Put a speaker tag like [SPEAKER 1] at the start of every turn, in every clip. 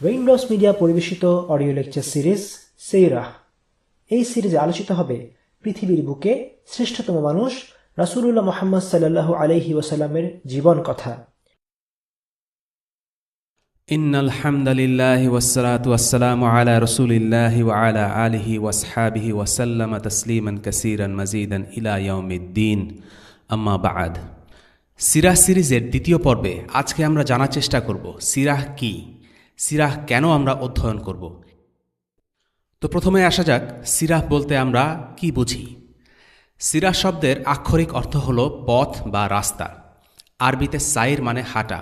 [SPEAKER 1] Raindrops media পরিবেশিত audio lecture series সিরাহ। এই সিরিজে আলোচিত হবে পৃথিবীর বুকে শ্রেষ্ঠতম মানুষ রাসূলুল্লাহ মুহাম্মদ সাল্লাল্লাহু আলাইহি ওয়াসাল্লামের জীবন কথা।
[SPEAKER 2] ইন্নাল হামদালিল্লাহি ওয়াসসালাতু ওয়াসসালামু আলা রাসূলিল্লাহি ওয়া আলা আলিহি ওয়াসহাবিহি ওয়া সাল্লামা তাসলিমান কাসীরান মাজিদান ইলা ইয়াউমিদ্দিন, আম্মা বা'দ। সিরাহ সিরিজের দ্বিতীয় পর্বে আজকে আমরা জানার চেষ্টা করব সিরাহ কি, সিরাহ কেন আমরা অধ্যয়ন করব। তো প্রথমে আসা যাক সিরাহ বলতে আমরা কি বুঝি। সিরাহ শব্দের আক্ষরিক অর্থ হল পথ বা রাস্তা। আরবিতে সাইর মানে হাঁটা।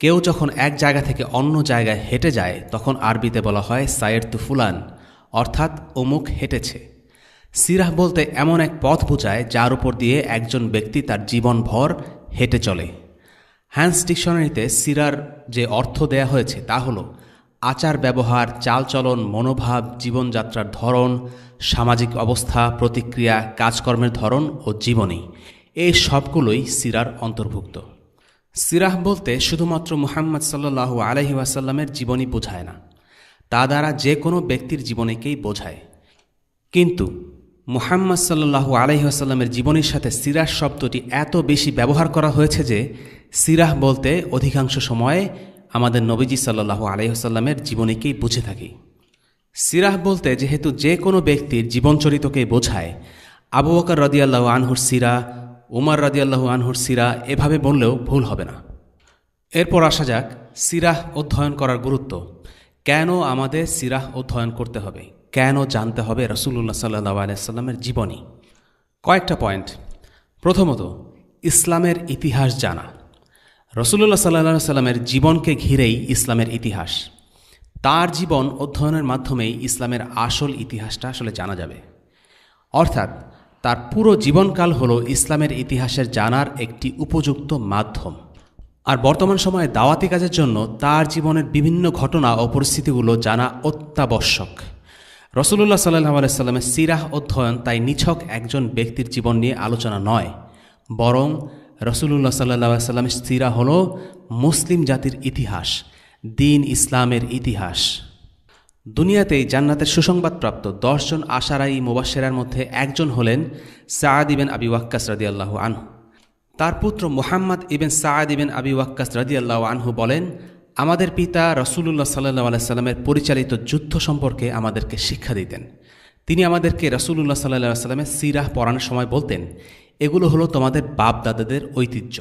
[SPEAKER 2] কেউ যখন এক জায়গা থেকে অন্য জায়গায় হেঁটে যায় তখন আরবিতে বলা হয় সাইর তু ফুলান, অর্থাৎ অমুক হেঁটেছে। সিরাহ বলতে এমন এক পথ বোঝায় যার উপর দিয়ে একজন ব্যক্তি তার জীবনভর হেঁটে চলে। হ্যান্স ডিকশনারিতে সিরার যে অর্থ দেয়া হয়েছে তা হল আচার ব্যবহার, চালচলন, মনোভাব, জীবনযাত্রার ধরন, সামাজিক অবস্থা, প্রতিক্রিয়া, কাজকর্মের ধরন ও জীবনী, এই সবগুলোই সিরার অন্তর্ভুক্ত। সিরাহ বলতে শুধুমাত্র মুহাম্মদ সাল্লাল্লাহু আলাইহি ওয়াসাল্লামের জীবনী বোঝায় না, তা দ্বারা যে কোনো ব্যক্তির জীবনীকেই বোঝায়। কিন্তু মুহাম্মদ সাল্লাল্লাহু আলাইহি ওয়াসাল্লামের জীবনীর সাথে সিরাহ শব্দটি এত বেশি ব্যবহার করা হয়েছে যে সিরাহ বলতে অধিকাংশ সময়ে আমাদের নবীজি সাল্লাল্লাহু আলাইহি ওয়াসাল্লামের জীবনীকেই বুঝে থাকি। সিরাহ বলতে যেহেতু যে কোনো ব্যক্তির জীবনচরিতকে বোঝায়, আবু বকর রাদিয়াল্লাহু আনহুর সিরা, উমর রাদিয়াল্লাহু আনহুর সিরা এভাবে বললেও ভুল হবে না। এরপর আসা যাক সিরাহ অধ্যয়ন করার গুরুত্ব। কেন আমাদের সিরাহ অধ্যয়ন করতে হবে, কেন জানতে হবে রাসূলুল্লাহ সাল্লাল্লাহু আলাইহি ওয়াসাল্লামের জীবনী? কয়েকটা পয়েন্ট। প্রথমত, ইসলামের ইতিহাস জানা। রাসূলুল্লাহ সাল্লাল্লাহু আলাইহি ওয়াসাল্লামের জীবনকে ঘিরেই ইসলামের ইতিহাস। তার জীবন অধ্যয়নের মাধ্যমেই ইসলামের আসল ইতিহাসটা আসলে জানা যাবে। অর্থাৎ তার পুরো জীবনকাল হলো ইসলামের ইতিহাসের জানার একটি উপযুক্ত মাধ্যম। আর বর্তমান সময়ে দাওয়াতি কাজের জন্য তার জীবনের বিভিন্ন ঘটনা ও পরিস্থিতিগুলো জানা অত্যাবশ্যক। রাসূলুল্লাহ সাল্লাল্লাহু আলাইহি ওয়াসাল্লামের সিরাহ অধ্যয়ন তাই নিছক একজন ব্যক্তির জীবন নিয়ে আলোচনা নয়, বরং রাসূলুল্লাহ সাল্লাল্লাহু আলাইহি ওয়াসাল্লামের সিরাহ হলো মুসলিম জাতির ইতিহাস, দ্বীন ইসলামের ইতিহাস। দুনিয়াতেই জান্নাতের সুসংবাদপ্রাপ্ত 10 জন আশারাই মুবাশশিরার মধ্যে একজন হলেন সাআদ ইবনে আবি ওয়াক্কাস রাদিয়াল্লাহু আনহু। তার পুত্র মুহাম্মদ ইবনে সাআদ ইবনে আবি ওয়াক্কাস রাদিয়াল্লাহু আনহু বলেন, আমাদের পিতা রাসূলুল্লাহ সাল্লাল্লাহু আলাইহি ওয়াসাল্লামের পরিচালিত যুদ্ধ সম্পর্কে আমাদেরকে শিক্ষা দিতেন। তিনি আমাদেরকে রাসূলুল্লাহ সাল্লাল্লাহু আলাইহি ওয়াসাল্লামের সিরাহ পড়ানোর সময় বলতেন, এগুলো হলো তোমাদের বাপ দাদাদের ঐতিহ্য,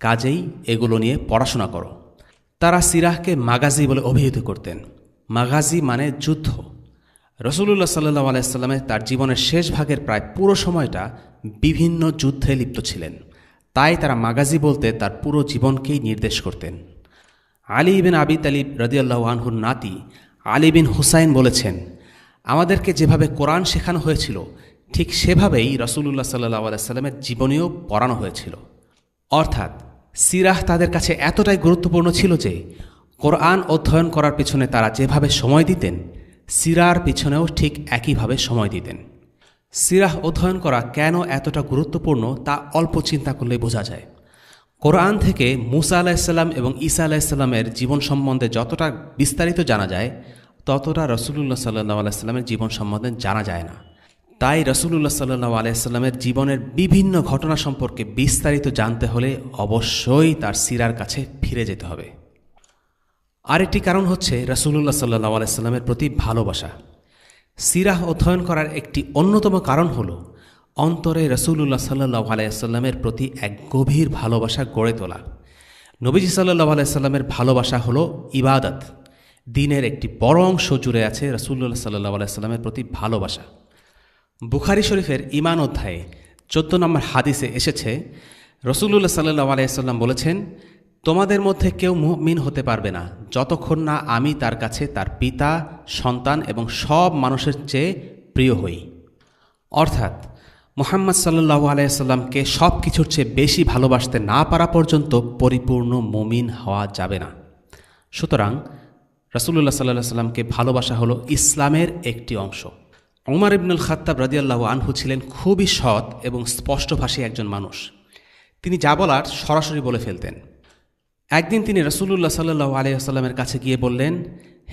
[SPEAKER 2] কাজেই এগুলো নিয়ে পড়াশোনা করো। তারা সিরাহকে মাগাজি বলে অভিহিত করতেন। মাগাজি মানে যুদ্ধ। রাসূলুল্লাহ সাল্লাল্লাহু আলাইহি ওয়াসাল্লামের তার জীবনের শেষ ভাগের প্রায় পুরো সময়টা বিভিন্ন যুদ্ধে লিপ্ত ছিলেন, তাই তারা মাগাজি বলতে তার পুরো জীবনকেই নির্দেশ করতেন। আলী ইবনে আবি তালিব রাদিয়াল্লাহু আনহুর নাতি আলী বিন হুসাইন বলেছেন, আমাদেরকে যেভাবে কোরআন শেখানো হয়েছিল ঠিক সেভাবেই রাসূলুল্লাহ সাল্লাল্লাহু আলাইহি ওয়াসাল্লামের জীবনীও পড়ানো হয়েছিল। অর্থাৎ সিরাহ তাদের কাছে এতটাই গুরুত্বপূর্ণ ছিল যে কোরআন অধ্যয়ন করার পিছনে তারা যেভাবে সময় দিতেন, সিরার পিছনেও ঠিক একইভাবে সময় দিতেন। সিরাহ অধ্যয়ন করা কেন এতটা গুরুত্বপূর্ণ তা অল্প চিন্তা করলে বোঝা যায়। কোরআন থেকে মুসা আলাইহিসসালাম এবং ঈসা আলাইহিসসালামের জীবন সম্বন্ধে যতটা বিস্তারিত জানা যায়, ততটা রাসূলুল্লাহ সাল্লাল্লাহু আলাইহি ওয়াসাল্লামের জীবন সম্বন্ধে জানা যায় না। তাই রাসূলুল্লাহ সাল্লাল্লাহু আলাইহি ওয়াসাল্লামের জীবনের বিভিন্ন ঘটনা সম্পর্কে বিস্তারিত জানতে হলে অবশ্যই তার সিরার কাছে ফিরে যেতে হবে। আরেকটি কারণ হচ্ছে রাসূলুল্লাহ সাল্লাল্লাহু আলাইহি ওয়াসাল্লামের প্রতি ভালোবাসা। সিরাহ অধ্যয়ন করার একটি অন্যতম কারণ হল অন্তরে রাসূলুল্লাহ সাল্লাল্লাহু আলাইহি ওয়াসাল্লামের প্রতি এক গভীর ভালোবাসা গড়ে তোলা। নবীজি সাল্লাল্লাহু আলাইহি ওয়াসাল্লামের ভালোবাসা হলো ইবাদত। দ্বীনের একটি বড় অংশ জুড়ে আছে রাসূলুল্লাহ সাল্লাল্লাহু আলাইহি ওয়াসাল্লামের প্রতি ভালোবাসা। বুখারী শরীফের ঈমান অধ্যায়ে 14 নম্বর হাদিসে এসেছে, রাসূলুল্লাহ সাল্লাল্লাহু আলাইহি ওয়াসাল্লাম বলেছেন, তোমাদের মধ্যে কেউ মুমিন হতে পারবে না যতক্ষণ না আমি তার কাছে তার পিতা, সন্তান এবং সব মানুষের চেয়ে প্রিয় হই। অর্থাৎ মুহাম্মদ সাল্লাল্লাহু আলাইহি ওয়াসাল্লামকে সব কিছুর চেয়ে বেশি ভালোবাসতে না পারা পর্যন্ত পরিপূর্ণ মুমিন হওয়া যাবে না। সুতরাং রাসূলুল্লাহ সাল্লাল্লাহু আলাইহি ওয়াসাল্লামকে ভালোবাসা হলো ইসলামের একটি অংশ। উমর ইবনুল খাত্তাব রাদিয়াল্লাহু আনহু ছিলেন খুবই সৎ এবং স্পষ্টভাষী একজন মানুষ। তিনি যা বলার সরাসরি বলে ফেলতেন। একদিন তিনি রাসূলুল্লাহ সাল্লাল্লাহু আলাইহি ওয়াসাল্লামের কাছে গিয়ে বললেন,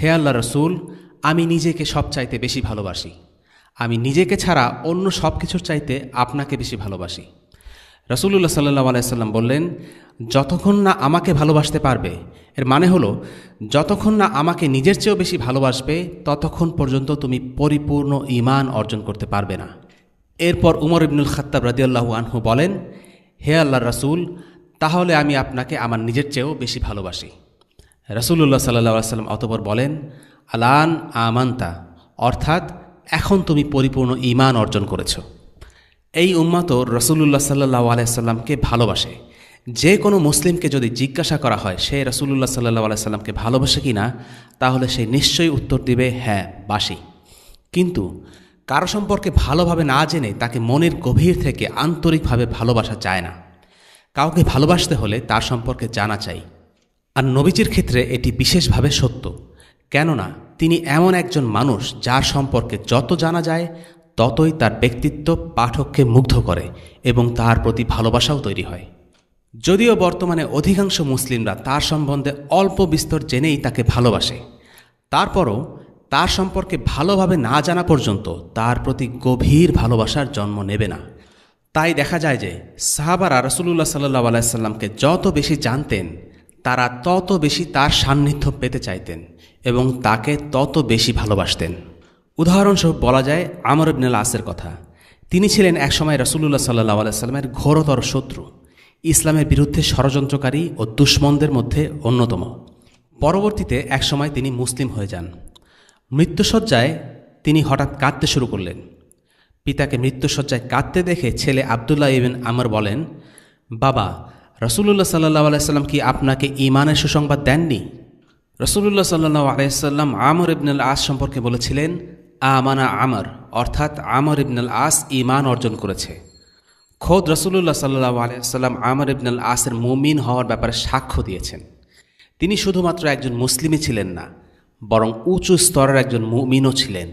[SPEAKER 2] হে আল্লাহ রসুল, আমি নিজেকে সবচাইতে বেশি ভালোবাসি। আমি নিজেকে ছাড়া অন্য সব কিছুর চাইতে আপনাকে বেশি ভালোবাসি। রাসূলুল্লাহ সাল্লাল্লাহু আলাইহি সাল্লাম বললেন, যতক্ষণ না আমাকে ভালোবাসতে পারবে, এর মানে হলো যতক্ষণ না আমাকে নিজের চেয়েও বেশি ভালোবাসবে, ততক্ষণ পর্যন্ত তুমি পরিপূর্ণ ঈমান অর্জন করতে পারবে না। এরপর উমর ইবনুল খাত্তাব রাদিয়াল্লাহু আনহু বলেন, হে আল্লাহর রাসূল, তাহলে আমি আপনাকে আমার নিজের চেয়েও বেশি ভালোবাসি। রাসূলুল্লাহ সাল্লাল্লাহু আলাইহি সাল্লাম অতঃপর বলেন, আলান আমান্তা, অর্থাৎ এখন তুমি পরিপূর্ণ ঈমান অর্জন করেছ। এই উম্মাতও রাসূলুল্লাহ সাল্লাল্লাহু আলাইহি সাল্লামকে ভালোবাসে। যে কোনো মুসলিমকে যদি জিজ্ঞাসা করা হয় সে রাসূলুল্লাহ সাল্লাল্লাহু আলাইহি সাল্লামকে ভালোবাসে কি না, তাহলে সে নিশ্চয়ই উত্তর দিবে, হ্যাঁ, বাসি। কিন্তু কারো সম্পর্কে ভালোভাবে না জেনে তাকে মনের গভীর থেকে আন্তরিকভাবে ভালোবাসা যায় না। কাউকে ভালোবাসতে হলে তার সম্পর্কে জানা চাই। আর নবীজির ক্ষেত্রে এটি বিশেষভাবে সত্য, কেননা তিনি এমন একজন মানুষ যার সম্পর্কে যত জানা যায় ততই তার ব্যক্তিত্ব পাঠককে মুগ্ধ করে এবং তার প্রতি ভালোবাসাও তৈরি হয়। যদিও বর্তমানে অধিকাংশ মুসলিমরা তার সম্বন্ধে অল্প বিস্তর জেনেই তাকে ভালোবাসে, তারপরও তার সম্পর্কে ভালোভাবে না জানা পর্যন্ত তার প্রতি গভীর ভালোবাসার জন্ম নেবে না। তাই দেখা যায় যে সাহাবারা রাসূলুল্লাহ সাল্লাল্লাহু আলাইহি সাল্লামকে যত বেশি জানতেন, তারা তত বেশি তার সান্নিধ্য পেতে চাইতেন এবং তাকে তত বেশি ভালোবাসতেন। উদাহরণস্বরূপ বলা যায় আমর ইবনে আল-আসের কথা। তিনি ছিলেন একসময় রাসূলুল্লাহ সাল্লাল্লাহু আলাইহি সাল্লামের ঘোরতর শত্রু, ইসলামের বিরুদ্ধে ষড়যন্ত্রকারী ও দুশমনদের মধ্যে অন্যতম। পরবর্তীতে একসময় তিনি মুসলিম হয়ে যান। মৃত্যুশয্যায় তিনি হঠাৎ কাঁদতে শুরু করলেন। পিতাকে মৃত্যুশয্যায় কাঁদতে দেখে ছেলে আবদুল্লাহ ইবনে আমর বলেন, বাবা, রাসূলুল্লাহ সাল্লাল্লাহু আলাইহি সাল্লাম কি আপনাকে ঈমানের সুসংবাদ দেননি? রাসূলুল্লাহ সাল্লাল্লাহু আলাইহি সাল্লাম আমর ইবনে আল-আস সম্পর্কে বলেছিলেন, আমানা আমর, অর্থাৎ আমর ইবনে আল-আস ঈমান অর্জন করেছে। খোদ রাসূলুল্লাহ সাল্লাল্লাহু আলাইহি সাল্লাম আমর ইবনে আল-আসের মুমিন হওয়ার ব্যাপারে সাক্ষ্য দিয়েছেন। তিনি শুধুমাত্র একজন মুসলিমই ছিলেন না, বরং উঁচু স্তরের একজন মুমিনও ছিলেন।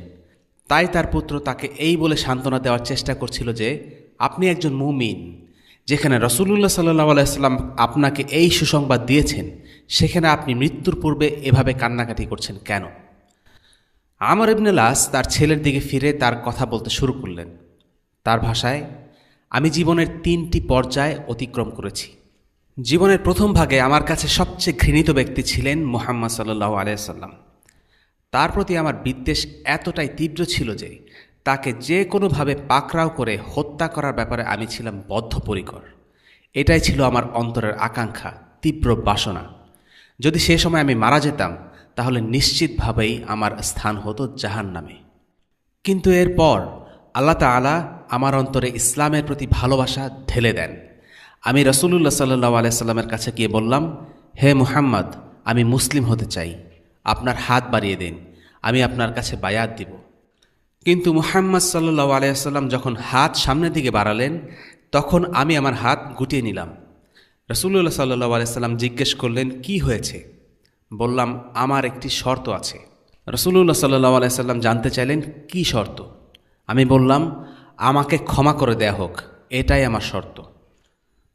[SPEAKER 2] তাই তার পুত্র তাকে এই বলে সান্ত্বনা দেওয়ার চেষ্টা করছিল যে আপনি একজন মুমিন। যেখানে রাসূলুল্লাহ সাল্লাল্লাহু আলাইহি সাল্লাম আপনাকে এই সুসংবাদ দিয়েছেন, সেখানে আপনি মৃত্যুর পূর্বে এভাবে কান্নাকাটি করছেন কেন? আমর ইবনে আল-আস তার ছেলের দিকে ফিরে তার কথা বলতে শুরু করলেন। তার ভাষায়, আমি জীবনের 3টি পর্যায় অতিক্রম করেছি। জীবনের প্রথম ভাগে আমার কাছে সবচেয়ে ঘৃণিত ব্যক্তি ছিলেন মুহাম্মদ সাল্লাল্লাহু আলাইহি সাল্লাম। তার প্রতি আমার বিদ্বেষ এতটাই তীব্র ছিল যে তাকে যে কোনোভাবে পাকড়াও করে হত্যা করার ব্যাপারে আমি ছিলাম বদ্ধপরিকর। এটাই ছিল আমার অন্তরের আকাঙ্ক্ষা, তীব্র বাসনা। যদি সে সময় আমি মারা যেতাম, তাহলে নিশ্চিতভাবেই আমার স্থান হতো জাহান্নামে। কিন্তু এরপর আল্লাহ তাআলা আমার অন্তরে ইসলামের প্রতি ভালোবাসা ঢেলে দেন। আমি রাসূলুল্লাহ সাল্লাল্লাহু আলাইহি সাল্লামের কাছে গিয়ে বললাম, হে মুহাম্মদ, আমি মুসলিম হতে চাই, আপনার হাত বাড়িয়ে দিন, আমি আপনার কাছে বায়াত দিব। কিন্তু মুহাম্মদ সাল্লাল্লাহু আলাইহি সাল্লাম যখন হাত সামনের দিকে বাড়ালেন, তখন আমি আমার হাত গুটিয়ে নিলাম। রাসূলুল্লাহ সাল্লাল্লাহু আলাইহি সাল্লাম জিজ্ঞেস করলেন, কি হয়েছে? বললাম, আমার একটি শর্ত আছে। রাসূলুল্লাহ সাল্লাল্লাহু আলাইহি সাল্লাম জানতে চাইলেন, কি শর্ত? আমি বললাম, আমাকে ক্ষমা করে দেয়া হোক, এটাই আমার শর্ত।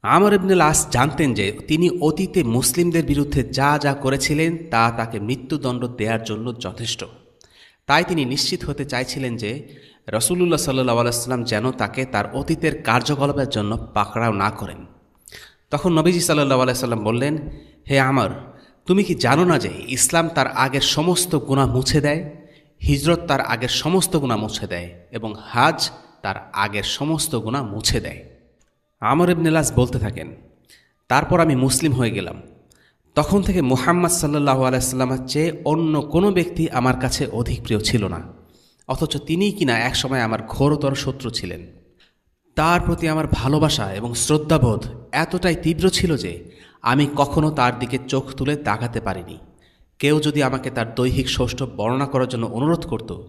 [SPEAKER 2] আমর ইবনে আল-আস জানতেন যে তিনি অতীতে মুসলিমদের বিরুদ্ধে যা যা করেছিলেন তা তাকে মৃত্যুদণ্ড দেওয়ার জন্য যথেষ্ট। তাই তিনি নিশ্চিত হতে চাইছিলেন যে রাসূলুল্লাহ সাল্লাল্লাহু আলাইহি সাল্লাম যেন তাকে তার অতীতের কার্যকলাপের জন্য পাকড়াও না করেন। তখন নবীজি সাল্লাল্লাহু আলাইহি সাল্লাম বললেন, হে আমর, তুমি কি জানো না যে ইসলাম তার আগের সমস্ত গুনাহ মুছে দেয়, হিজরত তার আগের সমস্ত গুনাহ মুছে দেয় এবং হাজ তার আগের সমস্ত গুনাহ মুছে দেয়। আমর ইবনে আল-আস বলতে থাকেন, তারপর আমি মুসলিম হয়ে গেলাম। তখন থেকে মুহাম্মদ সাল্লাল্লাহু আলাইহি সাল্লামের চেয়ে অন্য কোনো ব্যক্তি আমার কাছে অধিক প্রিয় ছিল না, অথচ তিনিই কিনা একসময় আমার ঘোরতর শত্রু ছিলেন। তার প্রতি আমার ভালোবাসা এবং শ্রদ্ধাবোধ এতটাই তীব্র ছিল যে আমি কখনো তার দিকে চোখ তুলে তাকাতে পারিনি। কেউ যদি আমাকে তার দৈহিক সৌষ্ঠব বর্ণনা করার জন্য অনুরোধ করত,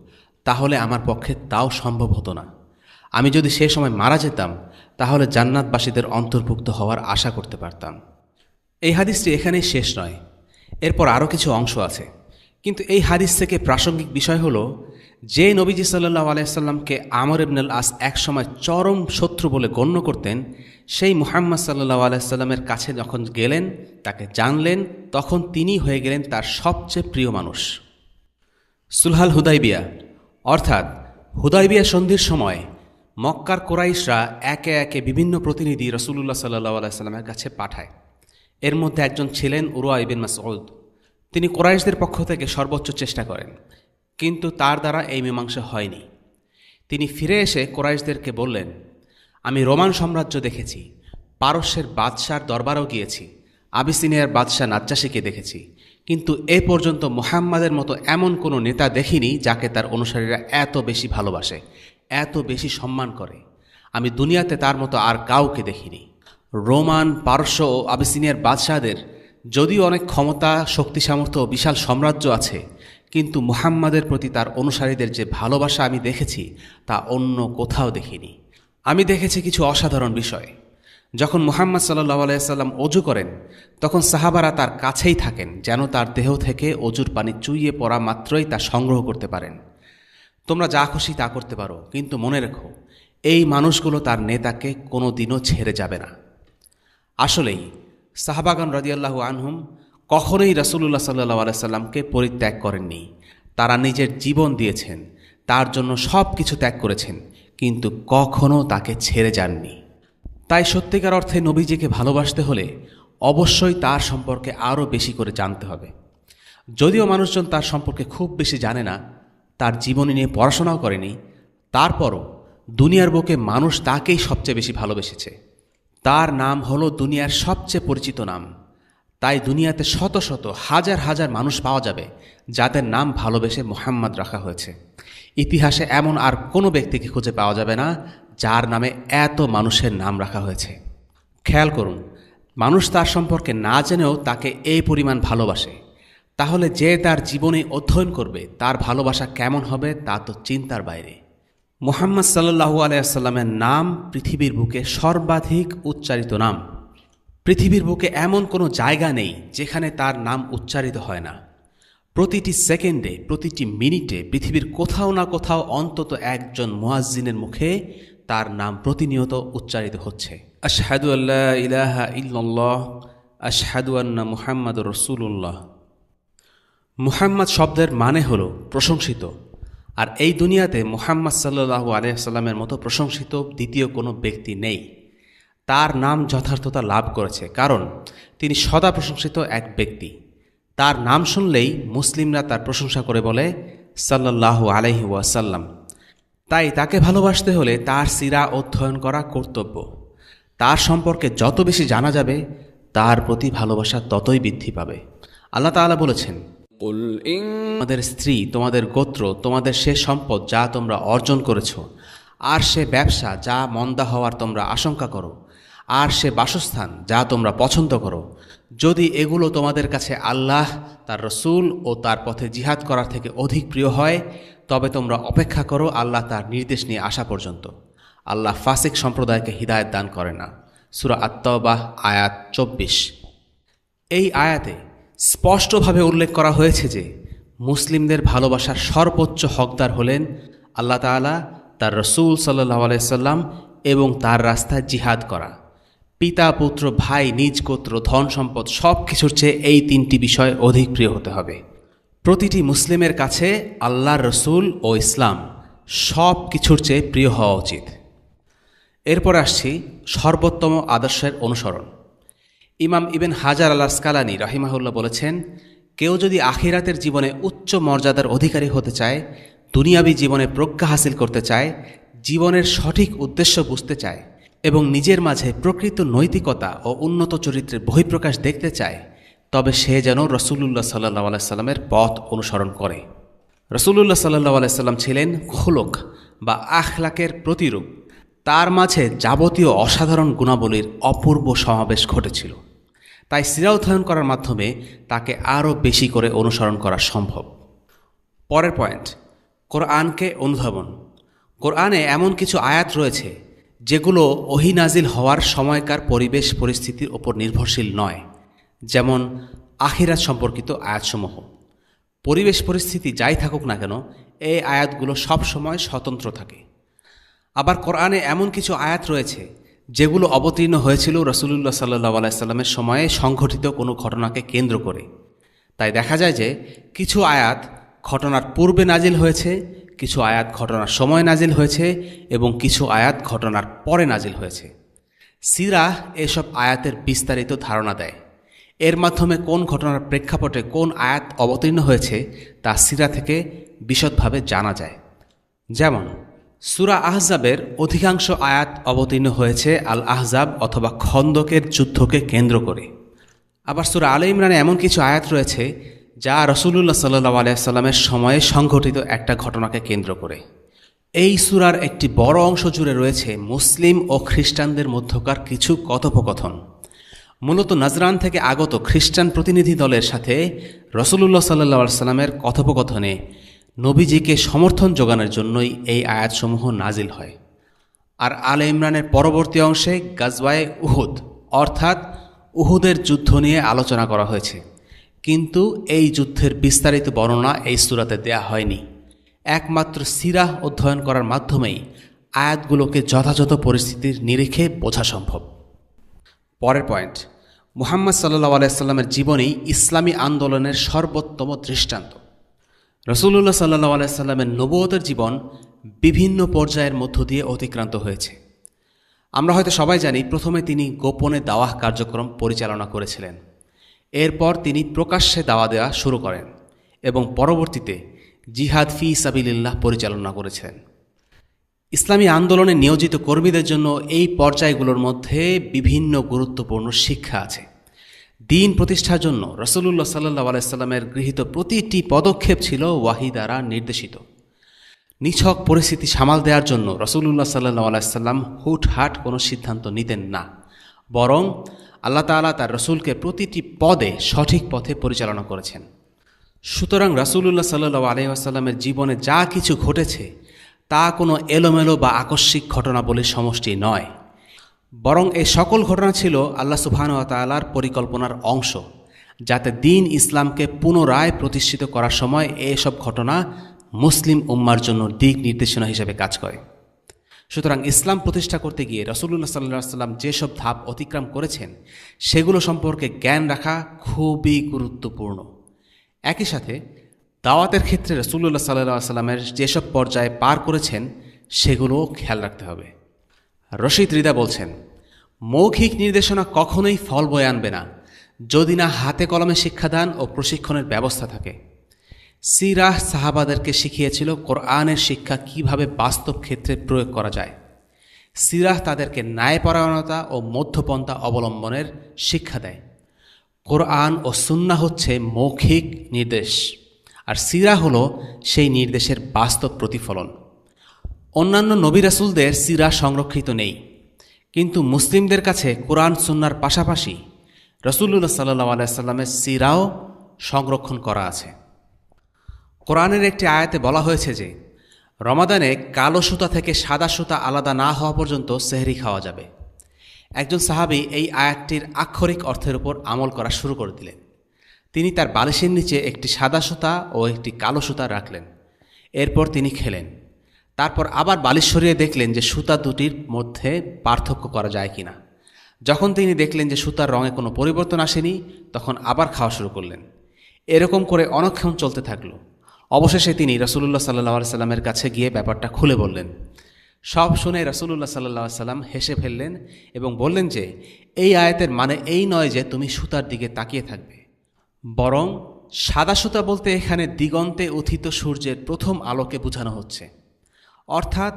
[SPEAKER 2] তাহলে আমার পক্ষে তাও সম্ভব হতো না। আমি যদি সে সময় মারা যেতাম, তাহলে জান্নাতবাসীদের অন্তর্ভুক্ত হওয়ার আশা করতে পারতাম। এই হাদিসটি এখানেই শেষ নয়, এরপর আরও কিছু অংশ আছে। কিন্তু এই হাদিস থেকে প্রাসঙ্গিক বিষয় হলো, যে নবীজি সাল্লাল্লাহু আলাইহি সাল্লামকে আমর ইবনে আল-আস একসময় চরম শত্রু বলে গণ্য করতেন, সেই মুহাম্মদ সাল্লাল্লাহু আলাইহি সাল্লামের কাছে যখন গেলেন, তাকে জানলেন, তখন তিনি হয়ে গেলেন তার সবচেয়ে প্রিয় মানুষ। সুলহাল হুদাইবিয়া অর্থাৎ হুদাইবিয়া সন্ধির সময় মক্কার কোরাইশরা একে একে বিভিন্ন প্রতিনিধি রাসূলুল্লাহ সাল্লাল্লাহু আলাইহি সাল্লামের কাছে পাঠায়। এর মধ্যে একজন ছিলেন উরওয়া ইবনে মাসউদ। তিনি কোরাইশদের পক্ষ থেকে সর্বোচ্চ চেষ্টা করেন, কিন্তু তার দ্বারা এই মীমাংসা হয়নি। তিনি ফিরে এসে কোরাইশদেরকে বললেন, আমি রোমান সাম্রাজ্য দেখেছি, পারস্যের বাদশার দরবারও গিয়েছি, আবিসিনিয়ার বাদশাহ নাজ্জাশীকে দেখেছি, কিন্তু এ পর্যন্ত মুহাম্মাদের মতো এমন কোনো নেতা দেখিনি যাকে তার অনুসারীরা এত বেশি ভালোবাসে, এত বেশি সম্মান করে। আমি দুনিয়াতে তার মতো আর কাউকে দেখিনি। রোমান, পারস্য ও আবিসিনিয়ার বাদশাহদের যদিও অনেক ক্ষমতা, শক্তি, সামর্থ্য ও বিশাল সাম্রাজ্য আছে, কিন্তু মুহাম্মাদের প্রতি তার অনুসারীদের যে ভালোবাসা আমি দেখেছি তা অন্য কোথাও দেখিনি। আমি দেখেছি কিছু অসাধারণ বিষয়। যখন মুহাম্মদ সাল্লাল্লাহু আলাইহি সাল্লাম অজু করেন, তখন সাহাবারা তার কাছেই থাকেন, যেন তার দেহ থেকে অজুর পানি চুইয়ে পড়া মাত্রই তা সংগ্রহ করতে পারেন। তোমরা যা খুশি তা করতে পারো, কিন্তু মনে রেখো, এই মানুষগুলো তার নেতাকে কোনো দিনও ছেড়ে যাবে না। আসলেই সাহাবাগণ রাদিয়াল্লাহু আনহুম কখনোই রাসূলুল্লাহ সাল্লাল্লাহু আলাইহি সাল্লামকে পরিত্যাগ করেননি। তারা নিজের জীবন দিয়েছেন, তার জন্য সব কিছু ত্যাগ করেছেন, কিন্তু কখনো তাকে ছেড়ে যাননি। তাই সত্যিকার অর্থে নবীজিকে ভালোবাসতে হলে অবশ্যই তার সম্পর্কে আরও বেশি করে জানতে হবে। যদিও মানুষজন তার সম্পর্কে খুব বেশি জানে না, তার জীবনী নিয়ে পড়াশোনাও করেনি, তারপরও দুনিয়ার বুকে মানুষ তাকেই সবচেয়ে বেশি ভালোবেসেছে। তার নাম হলো দুনিয়ার সবচেয়ে পরিচিত নাম। তাই দুনিয়াতে শত শত হাজার হাজার মানুষ পাওয়া যাবে যাদের নাম ভালোবেসে মুহাম্মদ রাখা হয়েছে। ইতিহাসে এমন আর কোনো ব্যক্তিকে খুঁজে পাওয়া যাবে না যার নামে এত মানুষের নাম রাখা হয়েছে। খেয়াল করুন, মানুষ তার সম্পর্কে না জেনেও তাকে এই পরিমাণ ভালোবাসে। তাহলে যে তার জীবনে অধ্যয়ন করবে তার ভালোবাসা কেমন হবে তা তো চিন্তার বাইরে। মুহাম্মদ সাল্লাল্লাহু আলাইহি সাল্লামের নাম পৃথিবীর বুকে সর্বাধিক উচ্চারিত নাম। পৃথিবীর বুকে এমন কোনো জায়গা নেই যেখানে তার নাম উচ্চারিত হয় না। প্রতিটি সেকেন্ডে, প্রতিটি মিনিটে পৃথিবীর কোথাও না কোথাও অন্তত একজন মুয়াজ্জিনের মুখে তার নাম প্রতিনিয়ত উচ্চারিত হচ্ছে। আশহাদু আল্লা ইলাহা ইল্লাল্লাহ, আশহাদু আন্না মুহাম্মাদুর রাসূলুল্লাহ। মুহাম্মদ শব্দের মানে হলো প্রশংসিত, আর এই দুনিয়াতে মুহাম্মদ সাল্লাল্লাহু আলাইহি সাল্লামের মতো প্রশংসিত দ্বিতীয় কোনো ব্যক্তি নেই। তার নাম যথার্থতা লাভ করেছে কারণ তিনি সদা প্রশংসিত এক ব্যক্তি। তার নাম শুনলেই মুসলিমরা তার প্রশংসা করে বলে সাল্লাল্লাহু আলাইহি ওয়াসাল্লাম। তাই তাকে ভালোবাসতে হলে তার সিরা অধ্যয়ন করা কর্তব্য। তার সম্পর্কে যত বেশি জানা যাবে তার প্রতি ভালোবাসা ততই বৃদ্ধি পাবে। আল্লাহ তাআলা বলেছেন, তোমাদের স্ত্রী, তোমাদের গোত্র, তোমাদের সে সম্পদ যা তোমরা অর্জন করেছ, আর সে ব্যবসা যা মন্দা হওয়ার তোমরা আশঙ্কা করো, আর সে বাসস্থান যা তোমরা পছন্দ করো, যদি এগুলো তোমাদের কাছে আল্লাহ, তার রসুল ও তার পথে জিহাদ করার থেকে অধিক প্রিয় হয়, তবে তোমরা অপেক্ষা করো আল্লাহ তার নির্দেশ নিয়ে আসা পর্যন্ত। আল্লাহ ফাসিক সম্প্রদায়কে হিদায়াত দান করে না। সূরা আত-তাওবাহ আয়াত 24। এই আয়াতে স্পষ্টভাবে উল্লেখ করা হয়েছে যে মুসলিমদের ভালোবাসার সর্বোচ্চ হকদার হলেন আল্লাহ তাআলা, তার রসুল সাল্লাল্লাহু আলাইহি সাল্লাম এবং তার রাস্তায় জিহাদ করা। পিতা, পুত্র, ভাই, নিজ গোত্র, ধন সম্পদ সব কিছুর চেয়ে এই তিনটি বিষয় অধিক প্রিয় হতে হবে। প্রতিটি মুসলিমের কাছে আল্লাহর রসুল ও ইসলাম সব কিছুর চেয়ে প্রিয় হওয়া উচিত। এরপর আসছি সর্বোত্তম আদর্শের অনুসরণ। ইমাম ইবন হাজার আল আসকালানী রাহিমাহুল্লাহ বলেছেন, কেউ যদি আখিরাতের জীবনে উচ্চ মর্যাদার অধিকারী হতে চায়, দুনিয়াবী জীবনে প্রজ্ঞা হাসিল করতে চায়, জীবনের সঠিক উদ্দেশ্য বুঝতে চায় এবং নিজের মাঝে প্রকৃত নৈতিকতা ও উন্নত চরিত্রের বহিঃপ্রকাশ দেখতে চায়, তবে সে যেন রাসূলুল্লাহ সাল্লাল্লাহু আলাইহি সাল্লামের পথ অনুসরণ করে। রাসূলুল্লাহ সাল্লাল্লাহু আলাইহি সাল্লাম ছিলেন খুলুক বা আখলাকের প্রতিরূপ। তার মাঝে যাবতীয় অসাধারণ গুণাবলীর অপূর্ব সমাবেশ ঘটেছিল। তাই সিরা অধ্যয়ন করার মাধ্যমে তাকে আরও বেশি করে অনুসরণ করা সম্ভব। পরের পয়েন্ট, কোরআনকে অনুধাবন। কোরআনে এমন কিছু আয়াত রয়েছে যেগুলো ওহী নাজিল হওয়ার সময়কার পরিবেশ পরিস্থিতির ওপর নির্ভরশীল নয়, যেমন আখিরাত সম্পর্কিত আয়াতসমূহ। পরিবেশ পরিস্থিতি যাই থাকুক না কেন, এই আয়াতগুলো সব সময় স্বতন্ত্র থাকে। আবার কোরআনে এমন কিছু আয়াত রয়েছে যেগুলো অবতীর্ণ হয়েছিল রাসূলুল্লাহ সাল্লাল্লাহু আলাইহি সাল্লামের সময়ে সংঘটিত কোনো ঘটনাকে কেন্দ্র করে। তাই দেখা যায় যে কিছু আয়াত ঘটনার পূর্বে নাজিল হয়েছে, কিছু আয়াত ঘটনার সময় নাজিল হয়েছে এবং কিছু আয়াত ঘটনার পরে নাজিল হয়েছে। সিরাহ এসব আয়াতের বিস্তারিত ধারণা দেয়। এর মাধ্যমে কোন ঘটনার প্রেক্ষাপটে কোন আয়াত অবতীর্ণ হয়েছে তা সিরা থেকে বিশদভাবে জানা যায়। যেমন সূরা আহজাবের অধিকাংশ আয়াত অবতীর্ণ হয়েছে আল আহজাব অথবা খন্দকের যুদ্ধকে কেন্দ্র করে। আবার সূরা আলে ইমরানে এমন কিছু আয়াত রয়েছে যা রাসূলুল্লাহ সাল্লাল্লাহু আলাইহি ওয়াসাল্লামের সময়ে সংঘটিত একটা ঘটনাকে কেন্দ্র করে। এই সূরার একটি বড় অংশ জুড়ে রয়েছে মুসলিম ও খ্রিস্টানদের মধ্যকার কিছু কথোপকথন। মূলত নাজরান থেকে আগত খ্রিস্টান প্রতিনিধি দলের সাথে রাসূলুল্লাহ সাল্লাল্লাহু আলাইহি ওয়াসাল্লামের কথোপকথনে নবীজিকে সমর্থন যোগানোর জন্যই এই আয়াতসমূহ নাজিল হয়। আর আলে ইমরানের পরবর্তী অংশে গাজওয়ায়ে উহুদ অর্থাৎ উহুদের যুদ্ধ নিয়ে আলোচনা করা হয়েছে, কিন্তু এই যুদ্ধের বিস্তারিত বর্ণনা এই সূরাতে দেয়া হয়নি। একমাত্র সিরাহ অধ্যয়ন করার মাধ্যমেই আয়াতগুলোকে যথাযথ পরিস্থিতির নিরিখে বোঝা সম্ভব। পরের পয়েন্ট, মুহাম্মদ সাল্লাল্লাহু আলাইহি ওয়াসাল্লামের জীবনী ইসলামী আন্দোলনের সর্বোত্তম দৃষ্টান্ত। রাসূলুল্লাহ সাল্লাল্লাহু আলাইহি ওয়াসাল্লামের নবুয়তের জীবন বিভিন্ন পর্যায়ের মধ্য দিয়ে অতিক্রান্ত হয়েছে। আমরা হয়তো সবাই জানি, প্রথমে তিনি গোপনে দাওয়াহ কার্যক্রম পরিচালনা করেছিলেন। এরপর তিনি প্রকাশ্যে দাওয়া দেওয়া শুরু করেন এবং পরবর্তীতে জিহাদ ফি সাবিলিল্লাহ পরিচালনা করেছিলেন। ইসলামী আন্দোলনে নিয়োজিত কর্মীদের জন্য এই পর্যায়গুলোর মধ্যে বিভিন্ন গুরুত্বপূর্ণ শিক্ষা আছে। দ্বীন প্রতিষ্ঠার জন্য রাসূলুল্লাহ সাল্লাল্লাহু আলাইহি ওয়াসাল্লামের গৃহীত প্রতিটি পদক্ষেপ ছিল ওয়াহী দ্বারা নির্দেশিত। নিছক পরিস্থিতি সামাল দেওয়ার জন্য রাসূলুল্লাহ সাল্লাল্লাহু আলাইহি ওয়াসাল্লাম হুটহাট কোনো সিদ্ধান্ত নিতেন না, বরং আল্লাহ তাআলা তার রাসূলকে প্রতিটি পদে সঠিক পথে পরিচালনা করেছেন। সুতরাং রাসূলুল্লাহ সাল্লাল্লাহু আলাইহি ওয়াসাল্লামের জীবনে যা কিছু ঘটেছে তা কোনো এলোমেলো বা আকস্মিক ঘটনাবলীর সমষ্টি নয়, বরং এই সকল ঘটনা ছিল আল্লাহ সুবহানাহু ওয়া তাআলার পরিকল্পনার অংশ, যাতে দ্বীন ইসলামকে পুনরায় প্রতিষ্ঠিত করার সময় এসব ঘটনা মুসলিম উম্মার জন্য দিক নির্দেশনা হিসেবে কাজ করে। সুতরাং ইসলাম প্রতিষ্ঠা করতে গিয়ে রাসূলুল্লাহ সাল্লাল্লাহু আলাইহি ওয়াসাল্লাম যেসব ধাপ অতিক্রম করেছেন সেগুলো সম্পর্কে জ্ঞান রাখা খুবই গুরুত্বপূর্ণ। একই সাথে দাওয়াতের ক্ষেত্রে রাসূলুল্লাহ সাল্লাল্লাহু আলাইহি ওয়াসাল্লামের যেসব পর্যায়ে পার করেছেন সেগুলোও খেয়াল রাখতে হবে। রশিদ রিদা বলছেন, মৌখিক নির্দেশনা কখনোই ফল বয়ে আনবে না যদি না হাতে কলমে শিক্ষাদান ও প্রশিক্ষণের ব্যবস্থা থাকে। সিরাহ সাহাবাদেরকে শিখিয়েছিল কোরআনের শিক্ষা কিভাবে বাস্তব ক্ষেত্রে প্রয়োগ করা যায়। সিরাহ তাদেরকে ন্যায়পরায়ণতা ও মধ্যপন্থা অবলম্বনের শিক্ষা দেয়। কোরআন ও সুন্নাহ হচ্ছে মৌখিক নির্দেশ, আর সিরাহ হলো সেই নির্দেশের বাস্তব প্রতিফলন। অন্যান্য নবী রাসূলদের সিরাহ সংরক্ষিত নেই, কিন্তু মুসলিমদের কাছে কোরআন সুন্নাহর পাশাপাশি রাসূলুল্লাহ সাল্লাল্লাহু আলাইহি ওয়াসাল্লামের সিরাও সংরক্ষণ করা আছে। কোরআনের একটি আয়াতে বলা হয়েছে যে রমাদানে কালো সুতা থেকে সাদা সুতা আলাদা না হওয়া পর্যন্ত সেহরি খাওয়া যাবে। একজন সাহাবী এই আয়াতটির আক্ষরিক অর্থের উপর আমল করা শুরু করে দিলেন। তিনি তার বালিশের নিচে একটি সাদা সুতা ও একটি কালো সুতা রাখলেন। এরপর তিনি খেলেন। তারপর আবার বালিশ সরিয়ে দেখলেন যে সুতা দুটির মধ্যে পার্থক্য করা যায় কিনা। যখন তিনি দেখলেন যে সুতার রঙে কোনো পরিবর্তন আসেনি, তখন আবার খাওয়া শুরু করলেন। এরকম করে অনেকক্ষণ চলতে থাকলো। অবশেষে তিনি রাসূলুল্লাহ সাল্লাল্লাহু আলাইহি ওয়াসাল্লামের কাছে গিয়ে ব্যাপারটা খুলে বললেন। সব শুনে রাসূলুল্লাহ সাল্লাল্লাহু আলাইহি ওয়াসাল্লাম হেসে ফেললেন এবং বললেন যে এই আয়াতের মানে এই নয় যে তুমি সুতার দিকে তাকিয়ে থাকবে, বরং সাদা সুতা বলতে এখানে দিগন্তে উত্থিত সূর্যের প্রথম আলোকে বোঝানো হচ্ছে। অর্থাৎ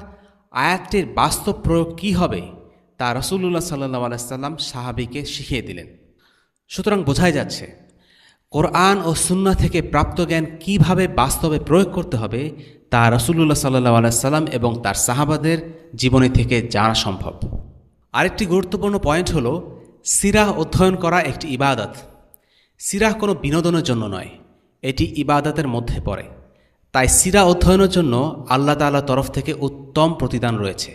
[SPEAKER 2] আয়াতটির বাস্তব প্রয়োগ কী হবে তা রাসূলুল্লাহ সাল্লাল্লাহু আলাইহি ওয়াসাল্লাম সাহাবীকে শিখিয়ে দিলেন। সুতরাং বোঝাই যাচ্ছে কোরআন ও সুন্নাহ থেকে প্রাপ্ত জ্ঞান কীভাবে বাস্তবে প্রয়োগ করতে হবে তা রাসূলুল্লাহ সাল্লাল্লাহু আলাইহি ওয়াসাল্লাম এবং তার সাহাবাদের জীবনী থেকে জানা সম্ভব। আরেকটি গুরুত্বপূর্ণ পয়েন্ট হলো সিরাহ অধ্যয়ন করা একটি ইবাদত। সিরাহ কোনো বিনোদনের জন্য নয়, এটি ইবাদতের মধ্যে পড়ে। তাই সিরাহ অধ্যয়নের জন্য আল্লাহ তাআলার তরফ থেকে উত্তম প্রতিদান রয়েছে।